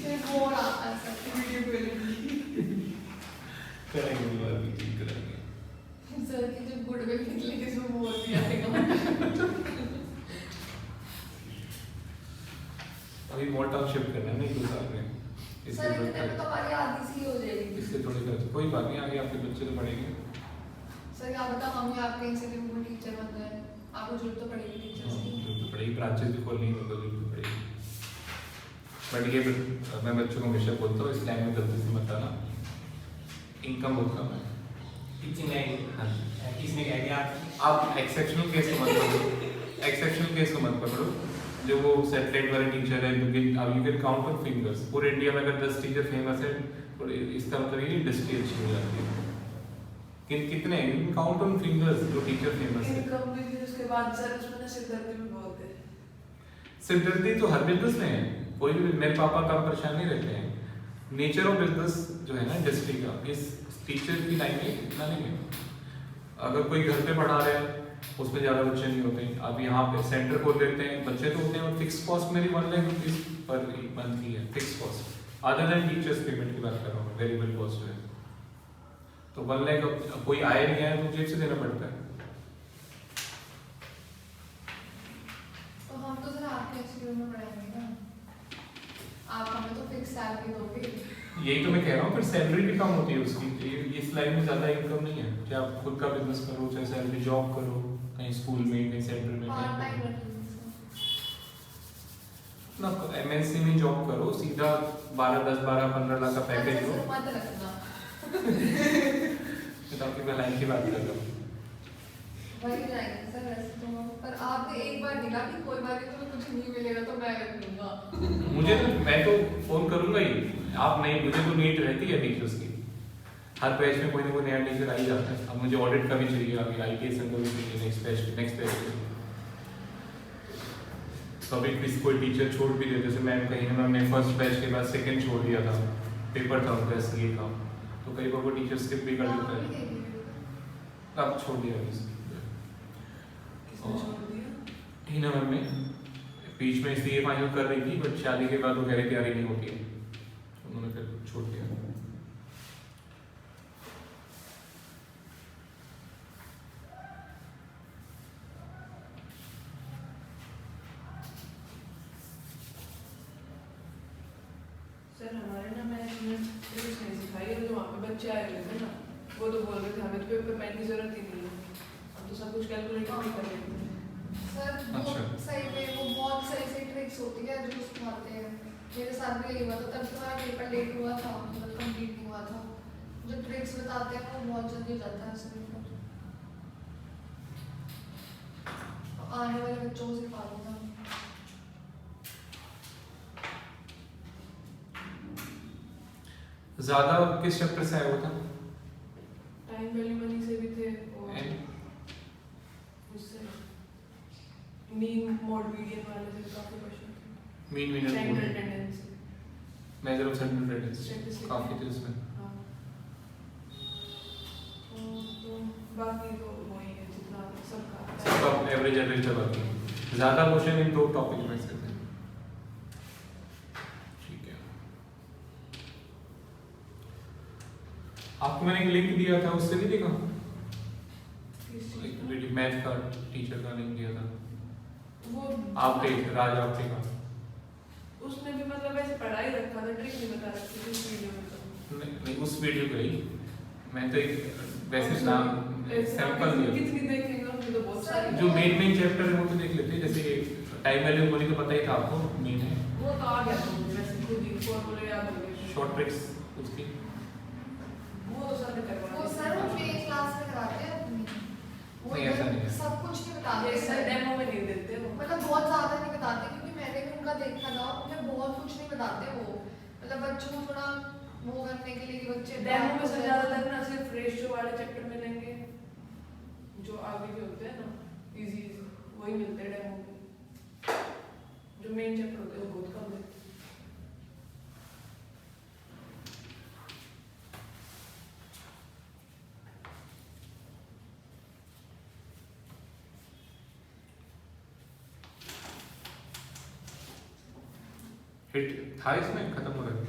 सिर्फ वो आता है सर। Video quality. करेंगे दीवार भी ठीक करेंगे। सर की जो गुडविल निकलेगी उसमें वो भी आएगा। अभी मोर टाउन शिफ्ट करना है नहीं 2 साल में, सर इतने में तो हमारी आधी सी हो जाएगी। इससे थोड़ी खर्च, कोई बात नहीं, आगे आपके बच्चे तो पढ़ेंगे। सर क्या बता, हम भी आपके इंस्टीट्यूट में टीचर बन गए, आपको जरूरत तो पड़ेगी टीचर्स की। जरूरत तो पड़ेगी, ब्रांचेस भी खोलनी है तो जरूरत तो पड़ेगी। बट ये मैं बच्चों को हमेशा बोलता हूँ, इस टाइम में गलती से मत आना, इनकम बहुत कम है। टीचिंग लाइन हाँ जी। किसने कह दिया आप एक्सेप्शनल केस को मत पकड़ो, एक्सेप्शनल केस को मत पकड़ो। जो वो सेटेलाइट वाले टीचर है, अब you can count on fingers. पूरे इंडिया में अगर 10 टीचर फेमस है तो इसका मतलब ये इंडस्ट्री अच्छी हो जाती है। कितने you can count on fingers जो टीचर फेमस है। इनकम भी थी, उसके बाद सर उसमें ना सिरदर्दी भी बहुत है। सिरदर्दी तो हर बिजनेस में है, कोई भी। मेरे पापा कम परेशान नहीं रहते हैं। नेचर ऑफ बिजनेस जो है ना इंडस्ट्री का, इस टीचर की लाइन में इतना नहीं है। अगर कोई घर पे पढ़ा रहा है उसमें ज़्यादा बच्चे नहीं होते। अब यहाँ पे सेंटर खोल देते हैं, बच्चे तो होते हैं, और फिक्स कॉस्ट मेरी 1 लाख रुपीज़ पर मंथ की है, fix cost. Other than teachers payment की बात कर रहा हूँ, वेरिएबल कॉस्ट जो है। तो 1 लाख कोई आया नहीं आया तो जेब से देना पड़ता है। तो हम तो सर आपके स्कूल में पढ़ाएंगे ना, आप हमें तो फिक्स सैलरी दोगे। यही तो मैं कह रहा हूँ, फिर सैलरी भी कम होती है उसकी। इस लाइन में ज़्यादा इनकम नहीं है। चाहे आप खुद का बिजनेस करो, चाहे सैलरी जॉब करो, कहीं स्कूल में, कहीं सेंटर में, पार्ट टाइम कहीं रखेंगे सर। ना MNC में जॉब करो, सीधा 10, 12, 15 लाख का पैकेज अच्छा हो। सर मत रखना। मैं तो आपकी भलाई की बात कर रहा हूँ। वही जाएंगे सर वैसे तो हम, पर आपने एक बार निकाला कि कोई बार तो कुछ नहीं मिलेगा तो मैं रख लूंगा। मुझे तो, मैं तो फोन करूंगा ही। आप नहीं, मुझे तो नीड रहती है टीचर्स की। हर बैच में कोई ना कोई नया टीचर आ ही जाता है। अब मुझे ऑडिट का भी चाहिए, अभी ITS का भी चाहिए नेक्स्ट बैच में। कभी किसी कोई टीचर छोड़ भी देते, जैसे मैम कहीं ना, मैंने फर्स्ट बैच के बाद सेकंड छोड़ दिया था, पेपर था उनका SCA का, तो कई बार वो टीचर स्किप भी कर देता है। अब छोड़ दिया किसने छोड़ दिया? हीना मैम ने बीच में SCA फाइनल कर रही थी, बट शादी के बाद वो कह रही तैयारी नहीं होती है, उन्होंने फिर छोड़ दिया। सर हमारे ना मैनेजमेंट ट्रिक्स नहीं सिखाई, और जो वहाँ पे बच्चे आए हुए थे ना, वो तो बोल रहे थे हमें तो पेपर पेन की जरूरत ही नहीं है, हम तो सब कुछ कैलकुलेट भी कर लेते हैं। सर वो अच्छा। सही में वो बहुत सही सही ट्रिक्स होती है जो सिखाते हैं। मेरे साथ भी यही हुआ था, तब तो मेरा पेपर लेट हुआ था, मतलब कंप्लीट नहीं हुआ था। जो ट्रिक्स बताते हैं वो बहुत जल्दी हो जाता है सर। आने वाले बच्चों को सिखा दूंगा। ज्यादा किस चैप्टर से आया हुआ था? टाइम वैल्यू मनी से भी थे, और And उससे मीन मोड मीडियन वाले से काफी क्वेश्चन थे। Mean central tendency, measure of central tendency Statistics। काफी थे उसमें। हाँ। तो बाकी तो वही है जितना सबका सबका एवरेज था बाकी। ज्यादा क्वेश्चन इन 2 टॉपिक में से थे। ठीक है, आपको मैंने एक लिंक दिया था, उससे नहीं देखा? किस चीज़ एक का? वीडियो मैथ का टीचर का लिंक दिया था, वो आप देख राज आपके का। उसने भी मतलब ऐसे पढ़ाई रखा था, ट्रिक नहीं बता रखी थी उस वीडियो में तो। नहीं उस वीडियो को ही मैं तो एक वैसे नाम सैंपल दिया। कितनी देखेंगे उसमें तो बहुत सारी। जो मेन चैप्टर है वो तो देख लेते हैं, जैसे टाइम वैल्यू मनी तो पता ही था आपको, मेन है। वो तो आ गया तो मुझे वैसे खुद ही फॉर्मूले याद हो गए। शॉर्ट ट्रिक्स उसकी। वो तो सर ने करवाया। वो सर वो मेन क्लास में कराते हैं अपनी। वो नहीं, ऐसा नहीं है। सब कुछ नहीं ये बताते सर सर। डेमो में नहीं देते वो। मतलब बहुत ज्यादा नहीं बताते, क्योंकि मैंने भी उनका देखा था, उन्हें बहुत कुछ नहीं बताते वो। मतलब बच्चों को थोड़ा वो करने के लिए कि बच्चे डेमो में सर ज्यादातर ना सिर्फ रेशियो वाले चैप्टर में लेंगे, जो आगे के होते हैं ना इजी वही मिलते हैं डेमो में। जो मेन चैप्टर होते हैं वो बहुत कम है। हिट था इसमें, खत्म हो रहा है।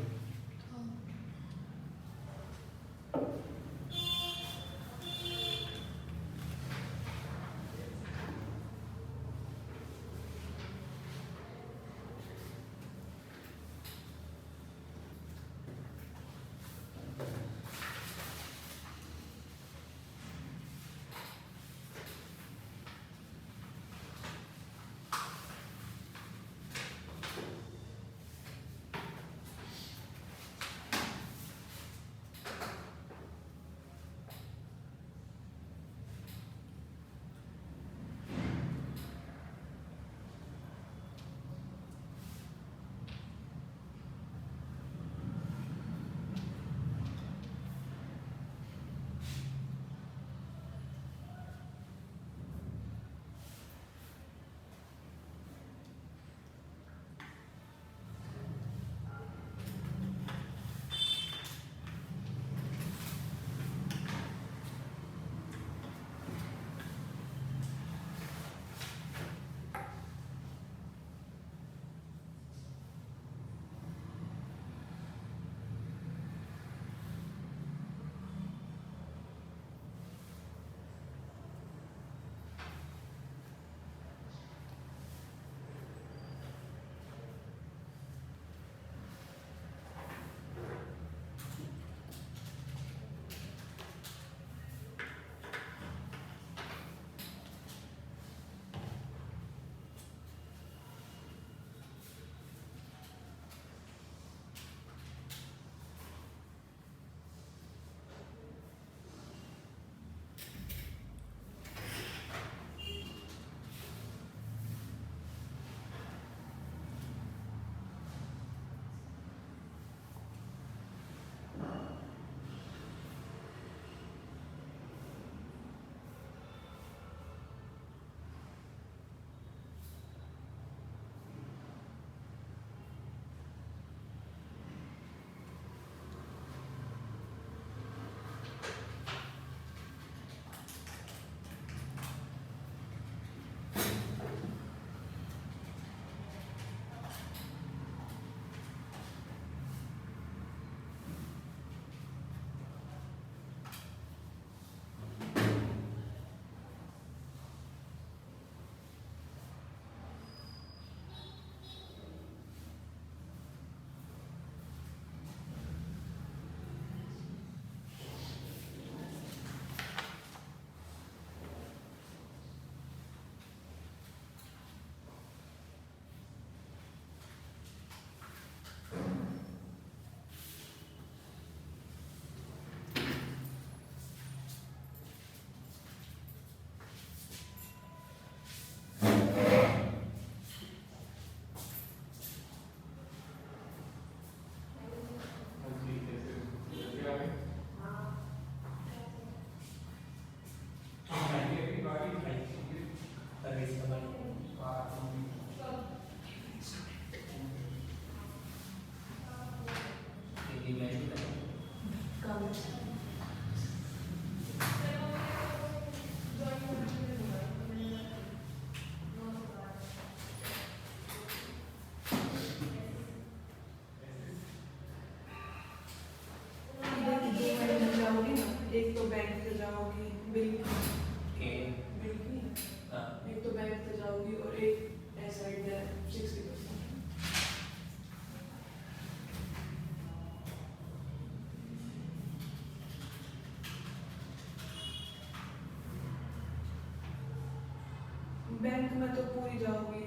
बैंक में तो पूरी जाऊंगी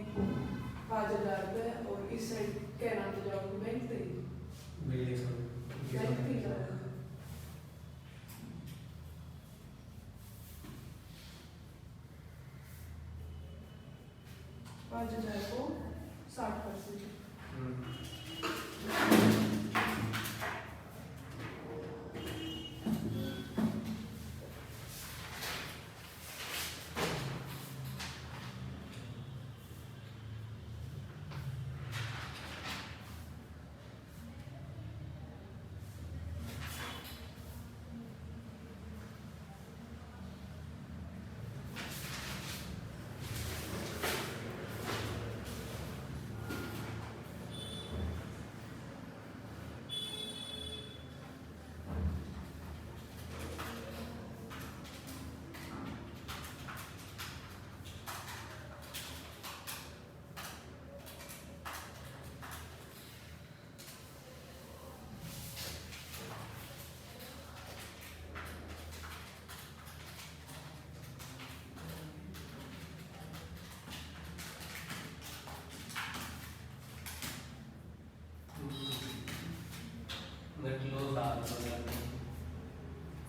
5,000 रुपये और इस साइड कहना तो जाऊंगी बैंक से ही बैंक से ही जाऊंगी 5,000 को 60%।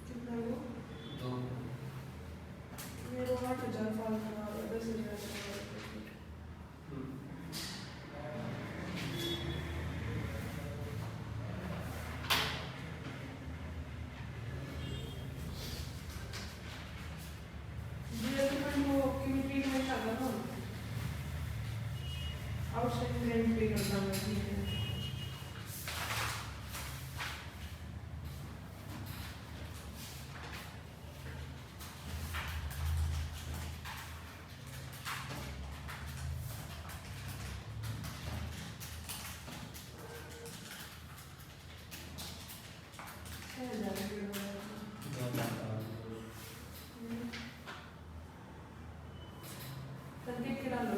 कितना वो मेरे 8,000 फाल करा 10,000 आउटस्टैंडिंग रेंट पे करना है ठीक है संकेत के डाल दो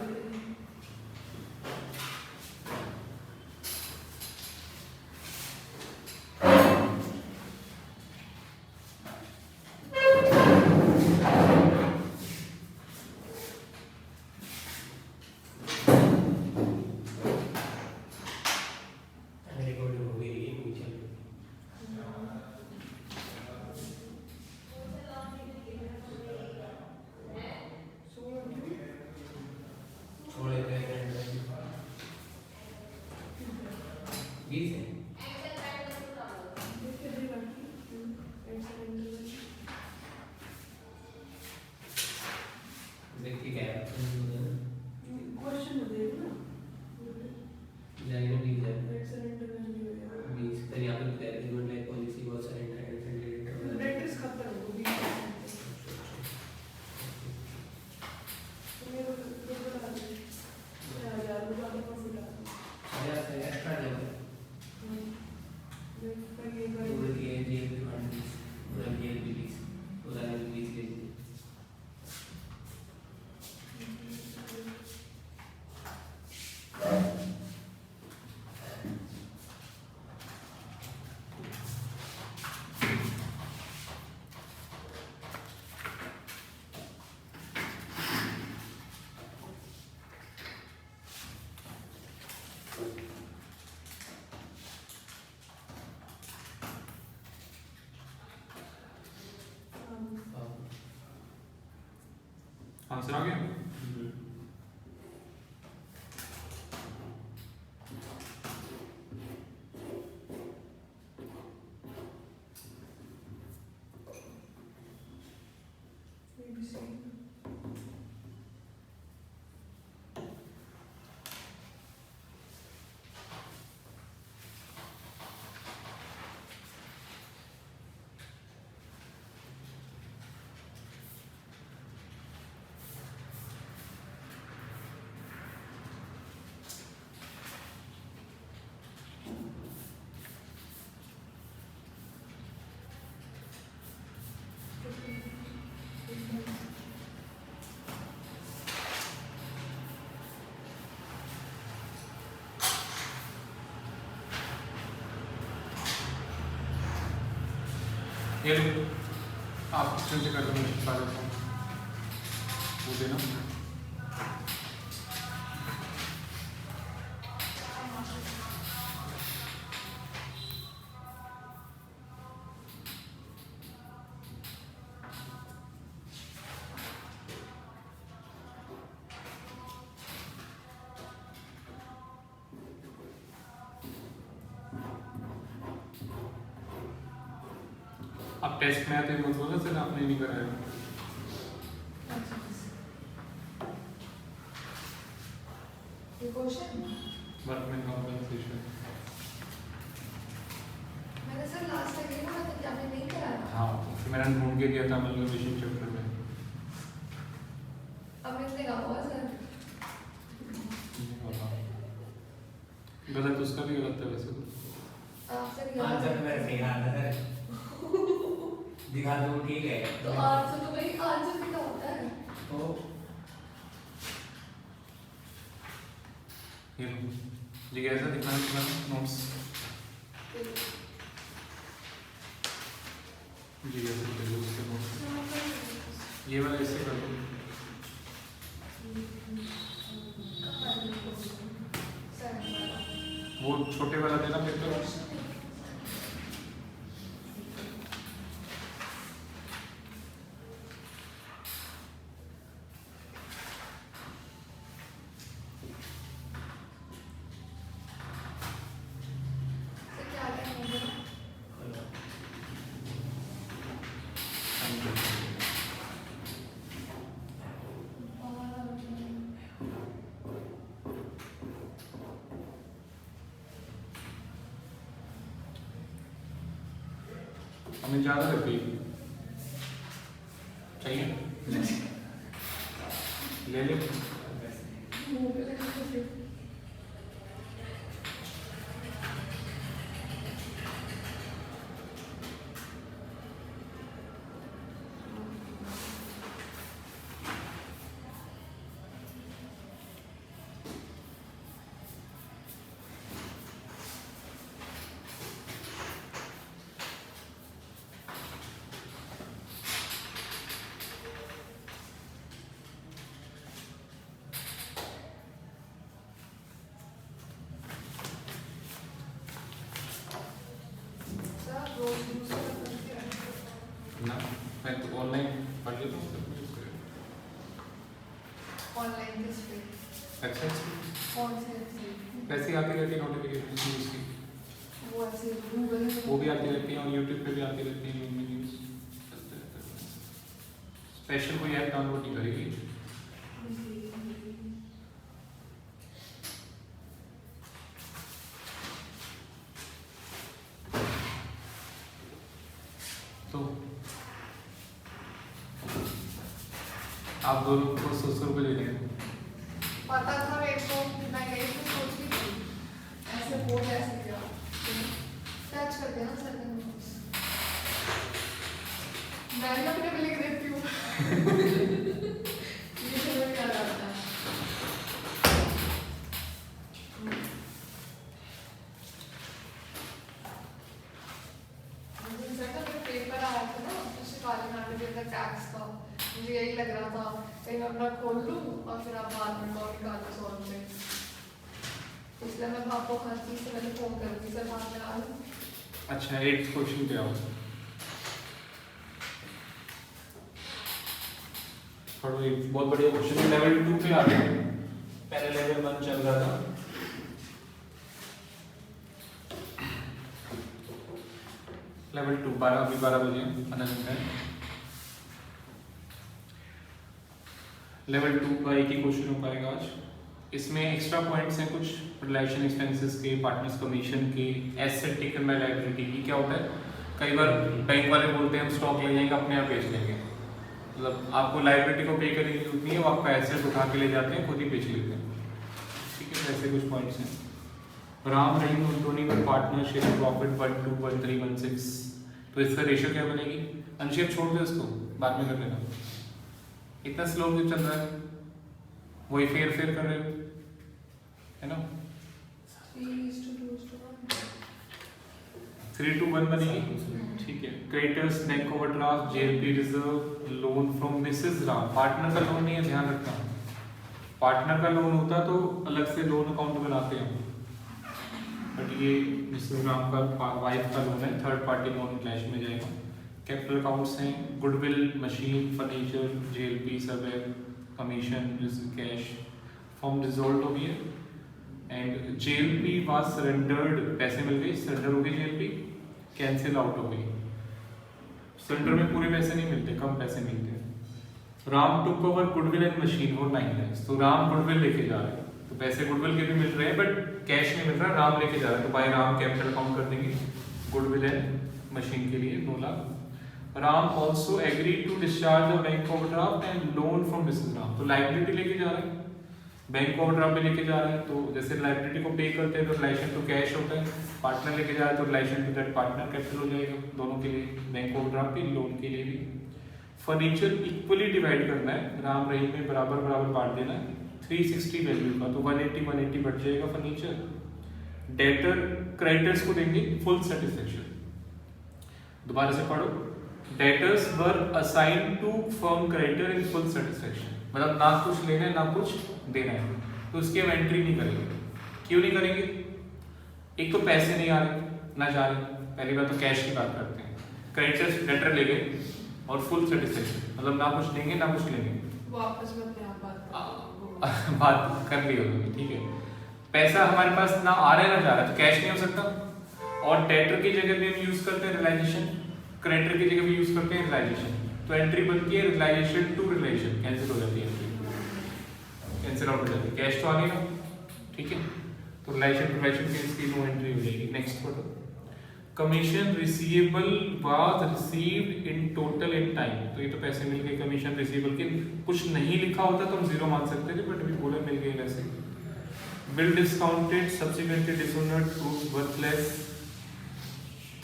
आंसर आ गया ये लो आप से कर दो वो देना अब टेस्ट में आते मत बोलो सर आपने नहीं कराया। ये क्वेश्चन वर्कमैन कॉम्पेंसेशन। मैंने सर लास्ट टाइम ये बोला था कि आपने नहीं कराया। हाँ फिर मैंने ढूंढ के दिया था मैल्नुट्रिशन चैप्टर में। अब इसने कहा हुआ सर गलत उसका भी गलत है वैसे तो। सर आंसर तो मेरा सही रहा था सर। दिखा दो ठीक है। तो आंसर तो भाई आंसर भी तो होता है। तो ये लो। जी कैसा दिखाना तुम्हारा नोट्स? जी कैसे कर लो उसके नोट्स? ये वाला इससे कर दो। वो छोटे वाला देना पेपर। हमें ज़्यादा लग गई चाहिए ले ले। ना मैं तो ऑनलाइन पढ़ लेता हूँ सब कुछ। ऑनलाइन किस पे? अच्छा कौन से ऐसे? वैसे आती रहती है नोटिफिकेशन उसकी। वो ऐसे गूगल में वो भी आती रहती है और यूट्यूब पे भी आती रहती है न्यूज़। स्पेशल कोई ऐप डाउनलोड नहीं करेगी। तो आप दोनों को 100 रुपये ले लेंगे। पता था मेरे को, मैं यही तो सोच रही थी ऐसे बोल ऐसे क्या टच कर देना सर ने नोट्स। मैं भी अपने पे लिख देती हूँ। ये समझ में आ जाता है। सर का जो पेपर आया था ना उससे काली नाटक के टैक्स का मुझे यही लग रहा था कहीं मैं अपना खोल लूँ और फिर आप बाद में कॉल निकाल के सॉल्व में। इसलिए मैं आपको हर चीज़ से पहले फोन करूँगी सर बाद में आ लूँ। अच्छा 8th क्वेश्चन पे आओ। पढ़ो एक बहुत बढ़िया क्वेश्चन है। लेवल 2 पे आ गए। पहले लेवल 1 चल रहा था। लेवल 2 12 बजे अनंत है। लेवल 2 का एक ही क्वेश्चन हो पाएगा आज। इसमें एक्स्ट्रा पॉइंट्स हैं कुछ रिलेशन एक्सपेंसेस के, पार्टनर्स कमीशन के, एसेट टेकन बाय लायबिलिटी की। क्या होता है कई बार बैंक वाले बोलते हैं हम स्टॉक ले जाएंगे अपने आप बेच लेंगे, मतलब आपको लायबिलिटी को पे करने की जरूरत नहीं है, वो आपका एसेट उठा के ले जाते हैं खुद ही बेच लेते हैं। ठीक है ऐसे कुछ पॉइंट्स हैं। राम रहीम धोनी का पार्टनरशिप प्रॉफिट 121316, तो इसका रेशियो क्या बनेगी? अंशिप छोड़ दो इसको बाद में कर लेना। इतना स्लो क्यों चल रहा है? वही फेर कर रहे हो है ना। 3:1 बनेगी। ठीक है। Creditors neck overdraft JLP reserve loan from Mrs Ram. Partner का लोन नहीं है, ध्यान रखना। पार्टनर का लोन होता तो अलग से लोन अकाउंट बनाते हैं, बट ये मिसेस राम का वाइफ का लोन है, थर्ड पार्टी लोन क्लैश में जाएगा। कैपिटल अकाउंट्स हैं गुडविल, मशीन, फर्नीचर, जेएलपी, सर्वे, कमीशन, कैश, फॉर्म डिसॉल्व हो गई है एंड जेएलपी वाज सरेंडर्ड, पैसे मिल गए, सरेंडर हो गई जेएलपी, कैंसिल आउट हो गई। सेंटर में पूरे पैसे नहीं मिलते, कम पैसे मिलते हैं। Ram took over goodwill and machine for 9 lakhs। तो राम गुडविल लेके जा रहे हैं, तो पैसे गुडविल के भी मिल रहे हैं बट कैश नहीं मिल रहा, राम लेके जा रहे हैं, तो बाय राम कैपिटल अकाउंट कर देंगे गुडविल एंड मशीन के लिए 9 लाख। Ram also agree to discharge the bank overdraft and loan from Mrs Ram. तो लाइबिलिटी लेके जा रहे हैं, बैंक ओवरड्राफ्ट भी लेके जा रहे हैं, तो जैसे लाइबिलिटी को पे करते हैं तो रिलेशन टू कैश होता है, पार्टनर लेके जा रहे हैं तो realisation to that partner capital हो जाएगा दोनों के लिए, बैंक ओवरड्राफ्ट भी लोन के लिए भी। फर्नीचर इक्वली डिवाइड करना है, राम रहीम में बराबर बराबर बांट देना है 360 वैल्यू का, तो 180 बढ़ जाएगा फर्नीचर। डेटर क्रेडिटर्स को देंगे फुल सेटिस्फेक्शन। दोबारा से पढ़ो, debtors were assign to firm creditor in full satisfaction, मतलब ना कुछ लेना है ना कुछ देना है, तो उसकी हम एंट्री नहीं करेंगे। क्यों नहीं करेंगे? एक तो पैसे नहीं आ रहे ना जा रहे, पहली बात तो कैश की बात करते हैं। क्रेडिटर्स डेटर ले गए और फुल सेटिस्फेक्शन, मतलब ना कुछ देंगे ना कुछ लेंगे, वापस में अपने आप बात कर ली होगी, ठीक है। पैसा हमारे पास ना आ रहा है ना जा रहा है, तो कैश नहीं हो सकता, और डेटर की जगह भी हम यूज करते हैं रियलाइजेशन, क्रेडिटर की जगह भी यूज करते हैं रियलाइजेशन, तो एंट्री बनती है रियलाइजेशन टू रियलाइजेशन, कैंसिल हो जाती है एंट्री, कैंसिल आउट हो जाती है, कैश तो आ गई ना, ठीक है, तो रियलाइजेशन टू रियलाइजेशन की इसकी नो एंट्री हो जाएगी। नेक्स्ट पढ़ो, commission receivable was received in total in time, तो ये तो पैसे मिल गए कमीशन रिसीवेबल के, कुछ नहीं लिखा होता तो हम जीरो मान सकते थे, बट अभी बोला मिल गए वैसे। Bill discounted subsequently dishonoured proves worthless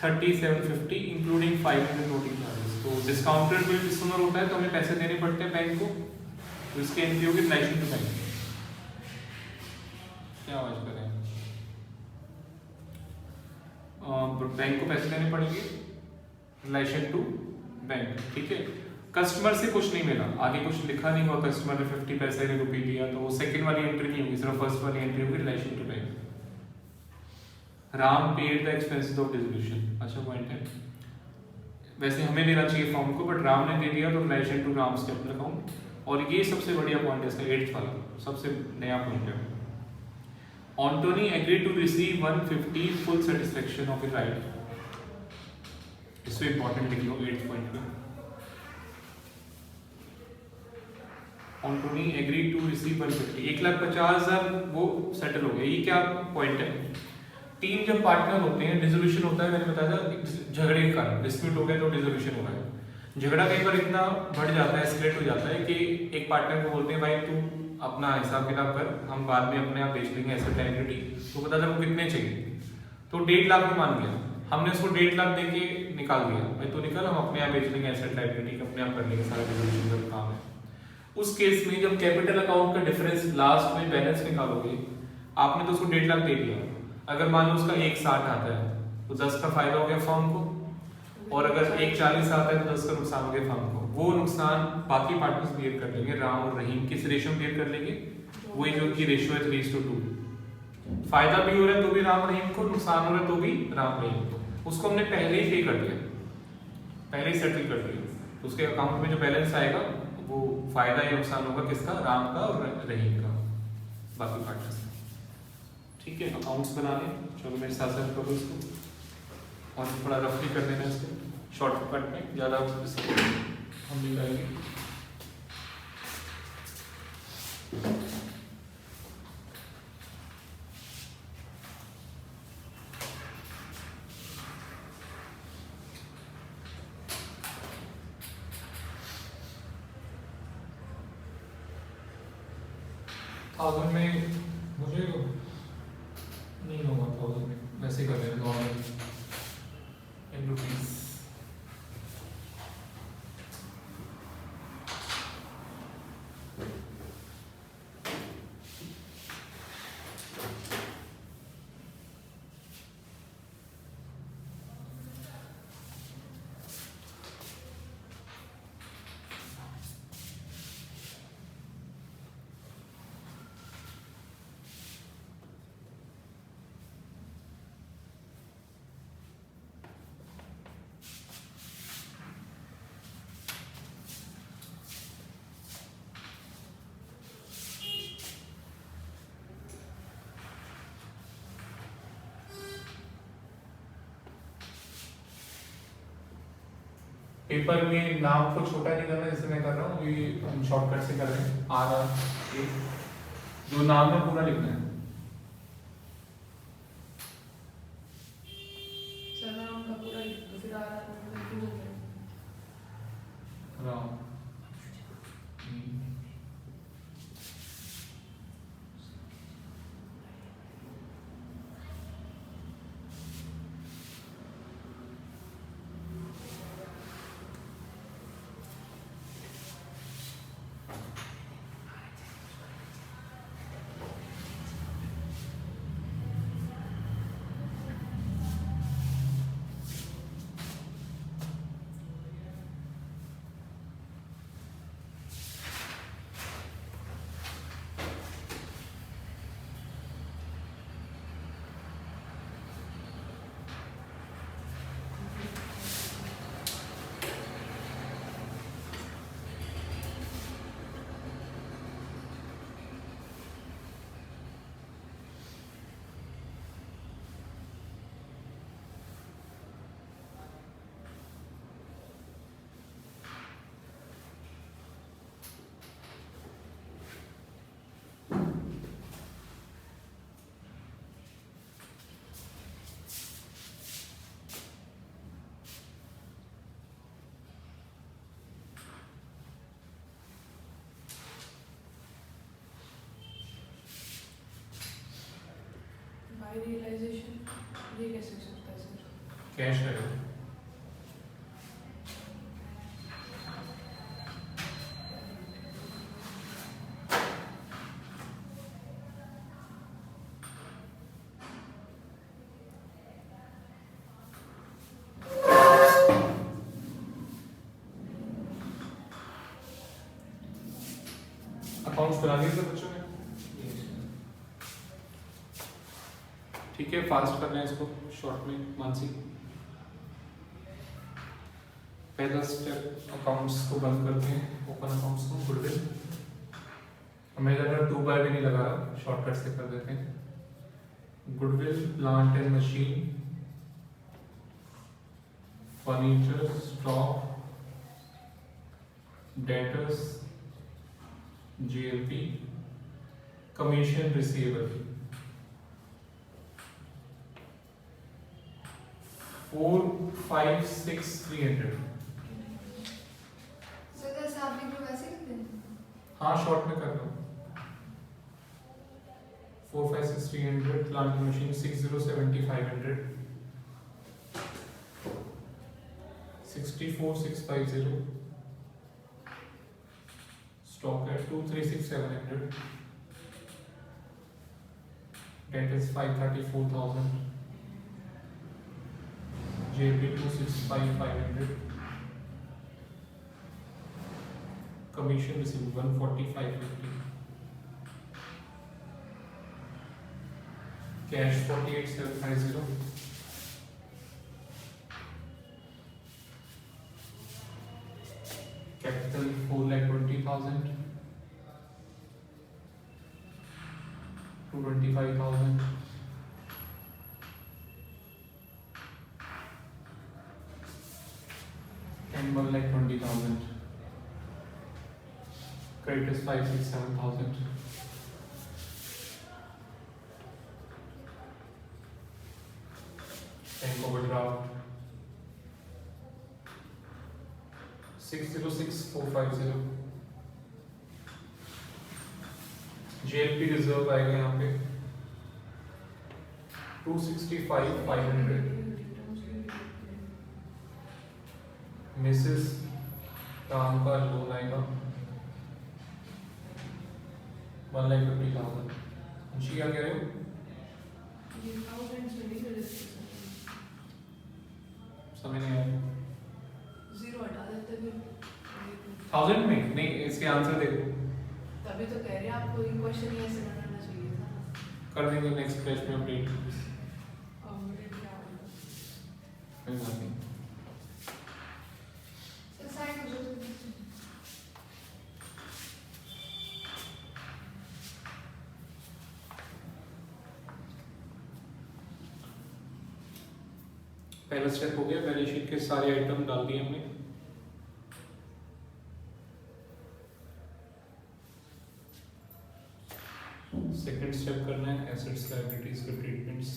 3750 including 500 noting charges. तो डिस्काउंटेड बिल डिसऑनर होता है तो हमें पैसे देने पड़ते हैं बैंक को, तो इसकी एंट्री होगी रिलेशन टू बैंक। क्या आवाज कर रहे हैं? बैंक को पैसे देने पड़ेंगे रिलेशन टू बैंक, ठीक है। कस्टमर से कुछ नहीं मिला, आगे कुछ लिखा नहीं हुआ, कस्टमर ने 50 पैसे ने रुपये दिया, तो वो सेकंड वाली एंट्री नहीं होगी, सिर्फ फर्स्ट वाली एंट्री होगी realisation to bank. Ram paid the expenses of distribution, अच्छा पॉइंट है, वैसे हमें देना चाहिए फॉर्म को, बट राम ने दे दिया तो realisation to Ram's capital account. और ये सबसे बढ़िया पॉइंट है इसका, 8th वाला सबसे नया पॉइंट है। Anthony agreed to receive 150 full satisfaction of his right, इससे इंपॉर्टेंट लिख लो 8th पॉइंट पे। Anthony agreed to receive 150, 1,50,000 वो सेटल हो गया। ये क्या पॉइंट है? टीम जब पार्टनर होते हैं, डिसोल्यूशन होता है, मैंने बताया था झगड़े के कारण, डिस्प्यूट हो गया तो डिसोल्यूशन हो रहा है। झगड़ा कई बार इतना बढ़ जाता है, एस्केलेट हो जाता है कि एक पार्टनर को बोलते हैं भाई तू अपना हिसाब किताब कर, हम बाद में अपने आप बेच लेंगे एसेट लायबिलिटी, तो बता था वो कितने चाहिए, तो 1.5 लाख में मान गया, हमने उसको 1.5 लाख देके निकाल दिया, भाई तो निकल, हम अपने आप बेच लेंगे एसेट लायबिलिटी, अपने आप कर लेंगे, सारा डिसोल्यूशन का काम है। उस केस में जब कैपिटल अकाउंट का डिफरेंस लास्ट में बैलेंस निकालोगे, आपने तो उसको 1.5 लाख दे दिया, अगर मान लो उसका 1.60 आता है तो 10 का फायदा हो गया फर्म को, और अगर 1.40 आता है तो 10 का नुकसान हो गया फर्म को। वो नुकसान बाकी पार्टनर्स बेयर कर लेंगे, राम और रहीम किस रेशियो में बेयर कर लेंगे, वही जो उनकी रेशियो है 3:2। फायदा भी हो रहा है तो भी राम रहीम को, नुकसान हो रहा है तो भी राम रहीम को, उसको हमने पहले ही पे कर दिया, पहले ही सेटल कर दिया, तो उसके अकाउंट में जो बैलेंस आएगा वो फायदा या नुकसान होगा किसका, राम का और रहीम का, बाकी पार्टनर्स। ठीक है, अकाउंट्स बना लें, चलो मेरे साथ साथ करो इसको, और थोड़ा रफली कर देना इसको शॉर्टकट में, ज़्यादा हम नहीं करेंगे। थाउजेंड में मुझे नहीं होगा, 1000 में वैसे कर देना नॉर्मल इन रुपीस। पेपर में नाम को छोटा नहीं करना जैसे मैं कर रहा हूँ, ये हम शॉर्टकट से कर रहे हैं। RR जो नाम है पूरा लिखना है। सरनाम का पूरा लिख दो, फिर RR में कंफ्यूज हो जाएगा। राम बाय रियलाइजेशन ये कैसे हो सकता है सर? कैश है। अकाउंट्स बना दिए थे बच्चों ने? ठीक है, फास्ट करना है इसको शॉर्ट में। मानसी, पहला स्टेप अकाउंट्स को बंद करते हैं, ओपन अकाउंट्स को। गुडविल मैं ज़्यादा 2 बार भी नहीं लगा रहा, शॉर्टकट से कर देते हैं। Goodwill, plant and machine, furniture, stock, debtors, JLP, commission receivable. 4, 5, 6, 300। Sir जैसे आप लिख रहे हो वैसे लिख दें। हाँ, शॉर्ट में कर लो। 4, 5, 6, 300, प्लांट मशीन 60, 70, 500, 64, 650, स्टॉक है 2, 3, 6, 700, date is 534,000, JP 265, 500, commission received 145, 50, cash 48,750, capital 4,20,000, 225,000, and 1,20,000. Credit is 5, 6, 7,000. Bank overdraft 606,450. JLP reserve आएगा यहाँ पे 265, 500. मिसेस राम का लोन आएगा 1,50,000. जी क्या कह रहे हो? ये थाउजेंड्स में नहीं कर सकते, समझ नहीं आया। जीरो हटा देते फिर। 1000 में नहीं, इसके आंसर देखो। तभी तो कह रहे हैं आपको ये क्वेश्चन ही ऐसे बनाना चाहिए था। कर देंगे नेक्स्ट बैच में अपडेट। अपडेट क्या होगा? कोई बात नहीं। सर साइड हो जाओ। पहला स्टेप हो गया, बैलेंस शीट के सारे आइटम डाल दिए हमने। ट्रीटमेंट्स चेक करना है, एसेट्स लायबिलिटीज के ट्रीटमेंट्स।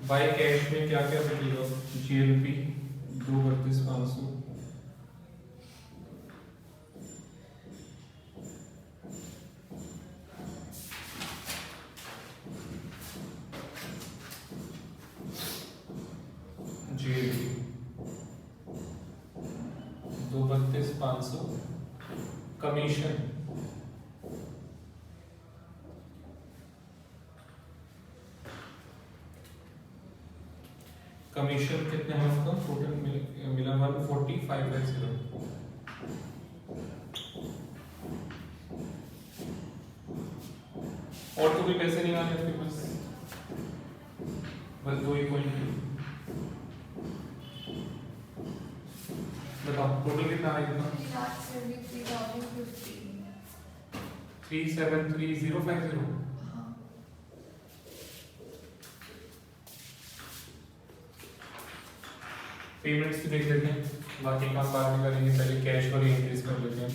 बाय कैश में क्या क्या बचेगा? जीएलपी 232,500, जीएलपी 232,500, कमीशन कमीशन कितने हैं उसका? टोटल मिला 145,000। और तो कोई पैसे नहीं आने आपके पास, बस 2 ही पॉइंट। बताओ टोटल कितना आएगा? 373050। हाँ पेमेंट्स भी देख लेते हैं, बाकी काम बाद में करेंगे, पहले कैश वाली एंट्रीज कर लेते हैं।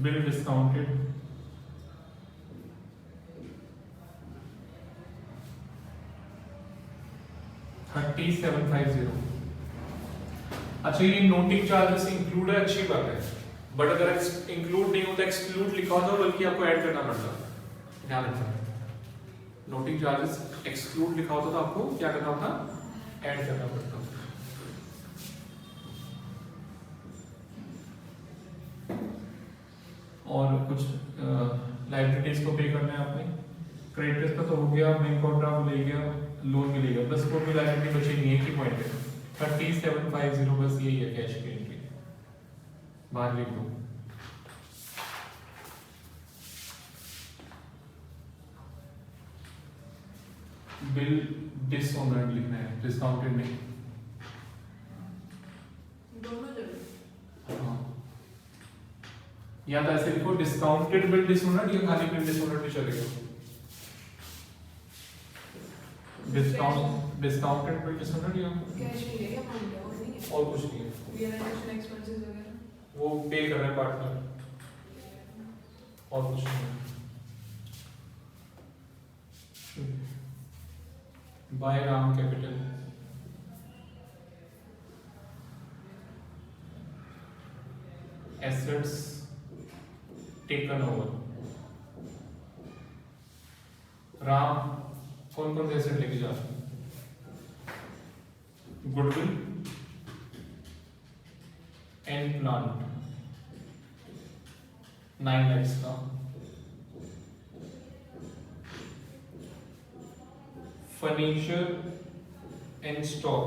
Bill discounted 3750। अच्छा ये नोटिंग चार्जेस इंक्लूड है, अच्छी बात है, बट अगर इंक्लूड नहीं होता एक्सक्लूड लिखा होता बल्कि आपको ऐड करना पड़ता, ध्यान रखना। नोटिंग चार्जेस एक्सक्लूड लिखा होता तो आपको क्या करना होता? ऐड करना पड़ता। और कुछ लाइबिलिटीज को पे करना है आपने। क्रेडिटर्स का तो हो गया, बैंक ओवरड्राफ्ट ले गया, लोन भी ले गया, बस कोई भी लाइबिलिटी बची नहीं है, की पॉइंट है 3750, बस यही है कैश की एंट्री। बाहर लिख दो। बिल डिसऑनर्ड लिखना है, डिस्काउंटेड नहीं। दोनों जगह हाँ, या तो ऐसे लिखो डिस्काउंटेड बिल डिसऑनर्ड, या खाली बिल डिसऑनर्ड भी चलेगा। डिस्काउंटेड बिल डिसऑनर्ड या कैश में है या भूल गया, और नहीं है। और कुछ नहीं है, रियलाइजेशन एक्सपेंसेस वगैरह वो पे कर रहे हैं पार्टनर, और कुछ नहीं। By Ram capital assets taken over. Ram कौन कौन से एसेट लेके जा रहे हैं? गुडविल एंड प्लांट 9 lakhs का, furniture and stock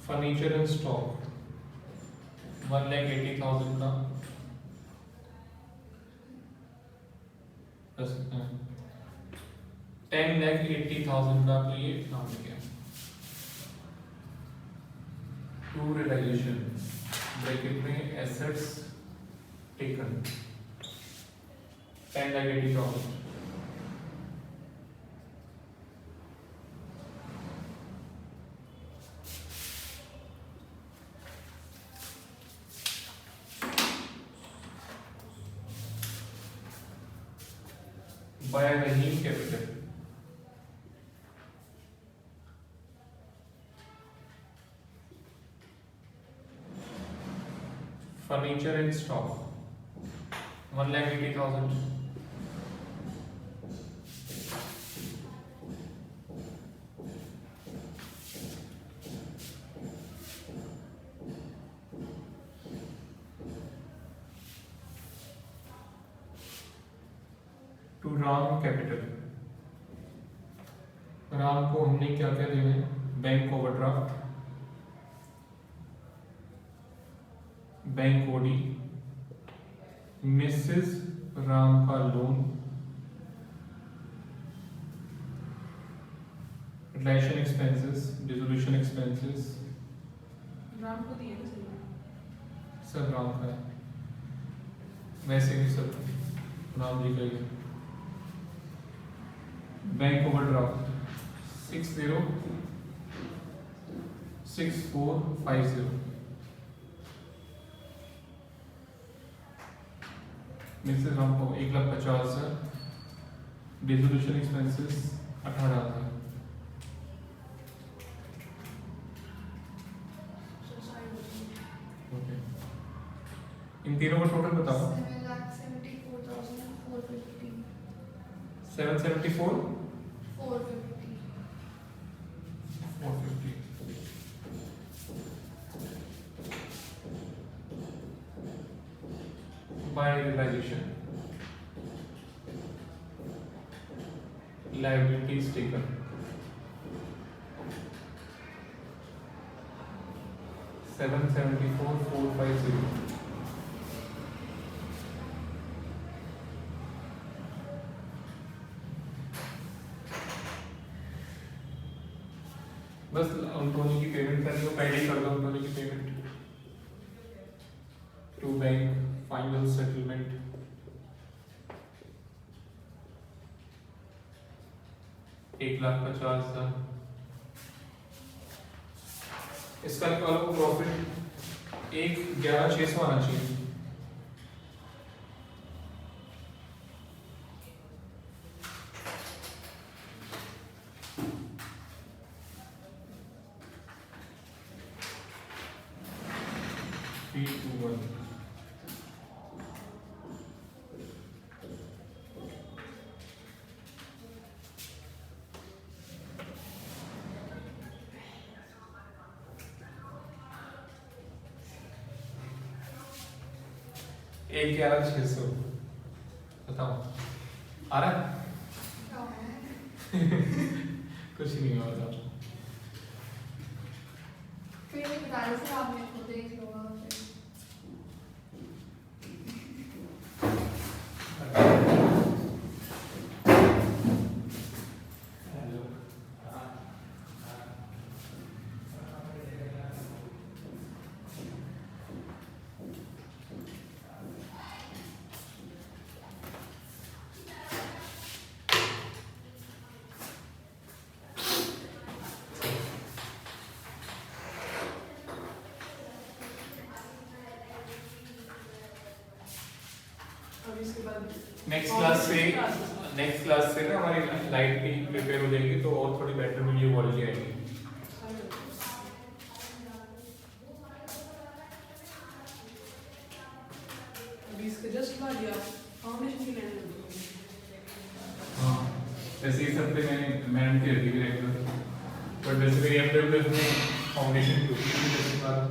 furniture and stock 1,80,000 का, 10,80,000 का, तो ये नाम लिया। टू रियलाइजेशन ब्रैकेट में assets taken 10,80,000। By Rahim capital furniture and stock 1,80,000। To Ram capital, Ram को हमने क्या क्या देना है? Bank overdraft, bank OD, Mrs Ram का loan, realisation expenses, dissolution expenses, Ram को दिए ना सही। सब राम का है, वैसे भी सब नाम लिखाइए। बैंक ओवरड्राफ्ट 606450 मिसेस हमको 1,50,000। Dissolution expenses 18,000। ओके, इन तीनों का टोटल बताओ। 7,74,450 774 450 450 by realization, liabilities taken, $774,450। बस उन दोनों की पेमेंट करनी हो, पहले ही कर दो उन दोनों की payment to bank final settlement. $1,50,000। इसका निकालो प्रॉफिट 11,600 आना चाहिए। एक 11,600 बताओ आ रहा है? कुछ नहीं हुआ बताओ। फिर नहीं बता रहे थे आप, मेरे को देख लो वहाँ पे। अब इसके बाद नेक्स्ट क्लास से ना हमारी लाइट भी प्रिपेयर हो जाएगी, तो और थोड़ी बेटर वीडियो क्वालिटी आएगी। अभी इसके जस्ट बाद या फाउंडेशन की लेने होगी। हाँ, जैसे इस हफ्ते मैंने दे दी रेगुलर, बट वैसे मेरी अप्रैल में फाउंडेशन की होती है जैसे बाद।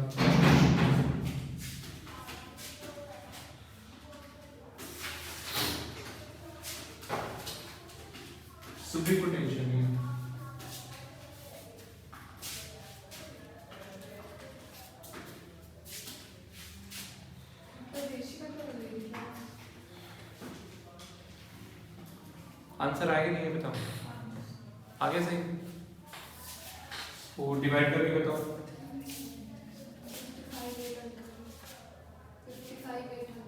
सुबह को टेंशन नहीं है। तो देशी का क्या लगेगा? आंसर आएगा नहीं है बताओ, आगे से वो डिवाइड करके बताओ। 55,800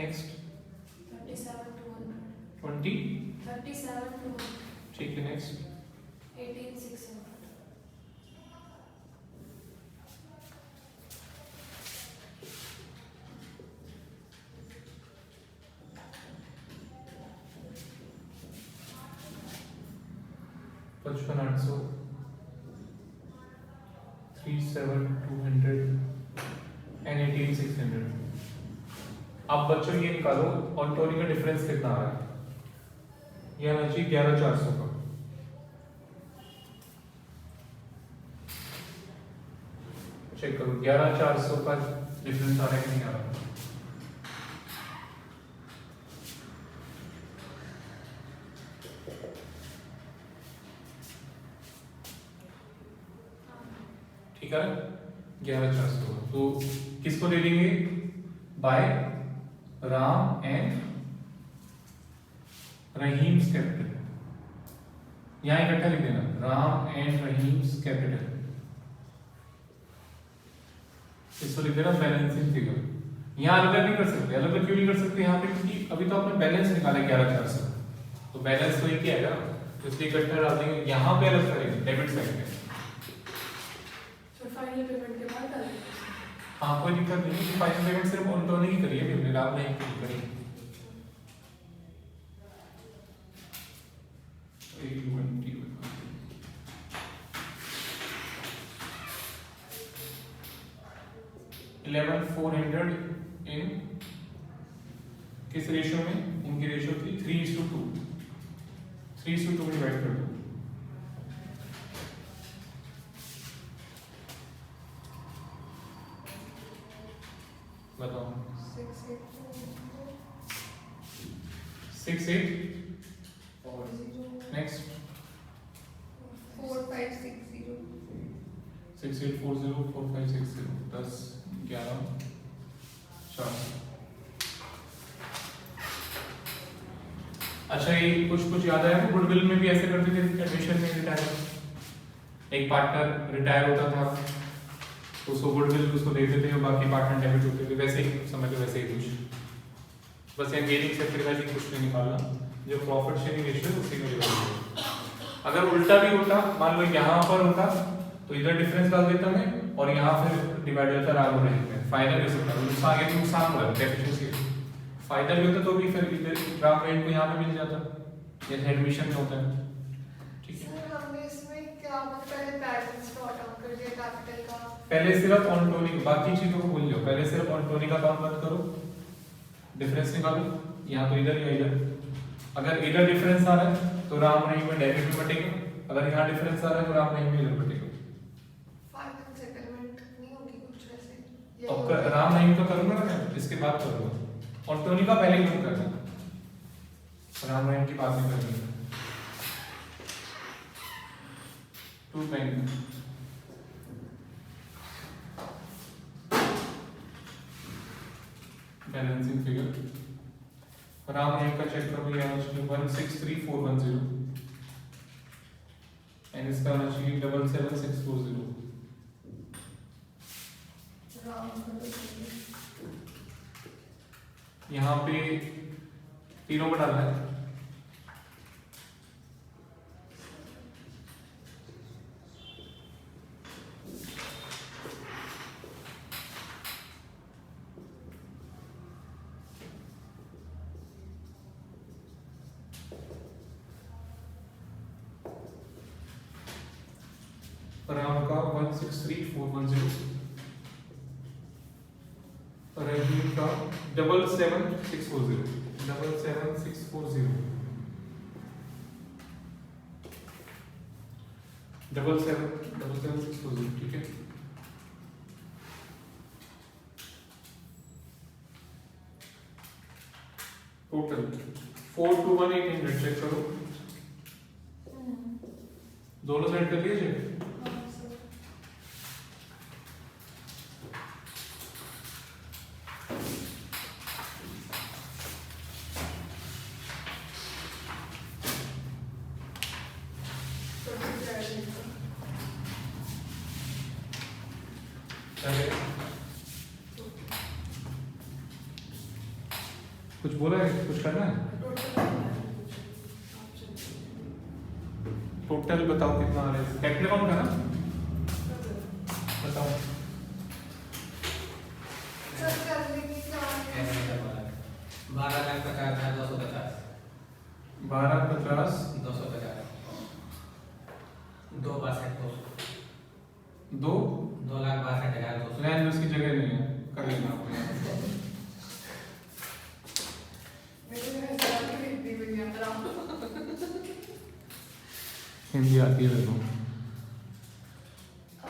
नेक्स्ट 37,200 20 37,200 ठीक है। Next 18,600 55,800 37,200 and 18,600। अब बच्चों ये निकालो ऑन्टोनी का डिफरेंस कितना आ रहा है। ये आना चाहिए 11,400 का। चेक करो 11,400 का डिफरेंस आ रहा है कि नहीं आ रहा। ठीक है 11,400। तो किसको ले लेंगे? By Ram and Rahim's capital. यहां इकट्ठा लिख देना राम एंड रहीम्स कैपिटल। इसको लिख देना बैलेंसिंग फिगर यहाँ अलग नहीं कर सकते। अलग क्यों नहीं कर सकते यहाँ पे? क्योंकि अभी तो आपने बैलेंस निकाला 11,400, तो बैलेंस तो एक ही आएगा, तो इसलिए इकट्ठा डाल देंगे। यहाँ पे अलग करेंगे डेबिट साइड में। तो फाइनल पेमेंट के बाद डालेंगे। हाँ कोई दिक्कत नहीं है, फाइनल पेमेंट सिर्फ ऑनटोनी की करिए, हमने लाभ नहीं करी। $11,400 इन किस रेशियो में? इनकी रेशियो थी 3:2, 3:2 में डिवाइड कर दो। बताओ 6, 8 नेक्स्ट 4560 6840 4560 10 11 4। अच्छा ये कुछ याद आया कि गुडविल में भी ऐसे करते थे एडमिशन में रिटायर। एक पार्टनर रिटायर होता था तो उसको गुडविल उसको देते थे और बाकी पार्टनर डेबिट होते थे, वैसे ही समझ लो वैसे ही कुछ। बस यहाँ गेनिंग सेक्टर का जी कुछ नहीं निकालना, जो प्रॉफिट शेयरिंग रेशियो उसी में डिवाइड होगा। अगर उल्टा भी होता, मान लो यहाँ पर होता तो इधर डिफरेंस डाल देता मैं और यहाँ फिर डिवाइड होता राम रही में। फायदा भी हो सकता है, नुकसान ये नुकसान हुआ डेफिशिएंसी। फायदा भी होता तो भी फिर इधर राम रही को यहाँ पे मिल जाता, जैसे एडमिशन में होता है। ठीक है, सर हमने इसमें क्या पहले बैलेंस का अकाउंट कर दिया कैपिटल का। पहले सिर्फ ऑनटोनी, बाकी चीजों को भूल जाओ, पहले सिर्फ ऑनटोनी का काम मत करो, डिफरेंस निकालो। यहाँ तो इधर या इधर, अगर इधर डिफरेंस आ रहा है तो राम रही में डेबिट में बटेगा, अगर यहाँ डिफरेंस आ रहा है तो राम रही में इधर बटेगा। फाइनल सेटलमेंट नहीं होगी कुछ वैसे। अब राम रहीम का करूंगा ना मैं, इसके बाद करूंगा। ऑनटोनी का पहले ही करना, राम रहीम की बात नहीं करनी। 2 bank balancing figure Ram Rahim का चेक करो, ये आना चाहिए 163410 एंड इसका आना चाहिए 77640। यहाँ पे तीनों को डालना है। राम का 163410, रहीम का 77640 77640 77640। ठीक है, टोटल 421,800 चेक करो, दोनों साइड कर लीजिए। कुछ बोला है, कुछ करना है? टोटल बताओ कितना आ रहा है, कैपिटल अकाउंट का ना बताओ। सर कर लेंगे क्या? 12,50,250 12,50 250 2 62 2 2,62,200 लैंड उसकी जगह नहीं है, कर लेना आप। हिंदी आती है देखो।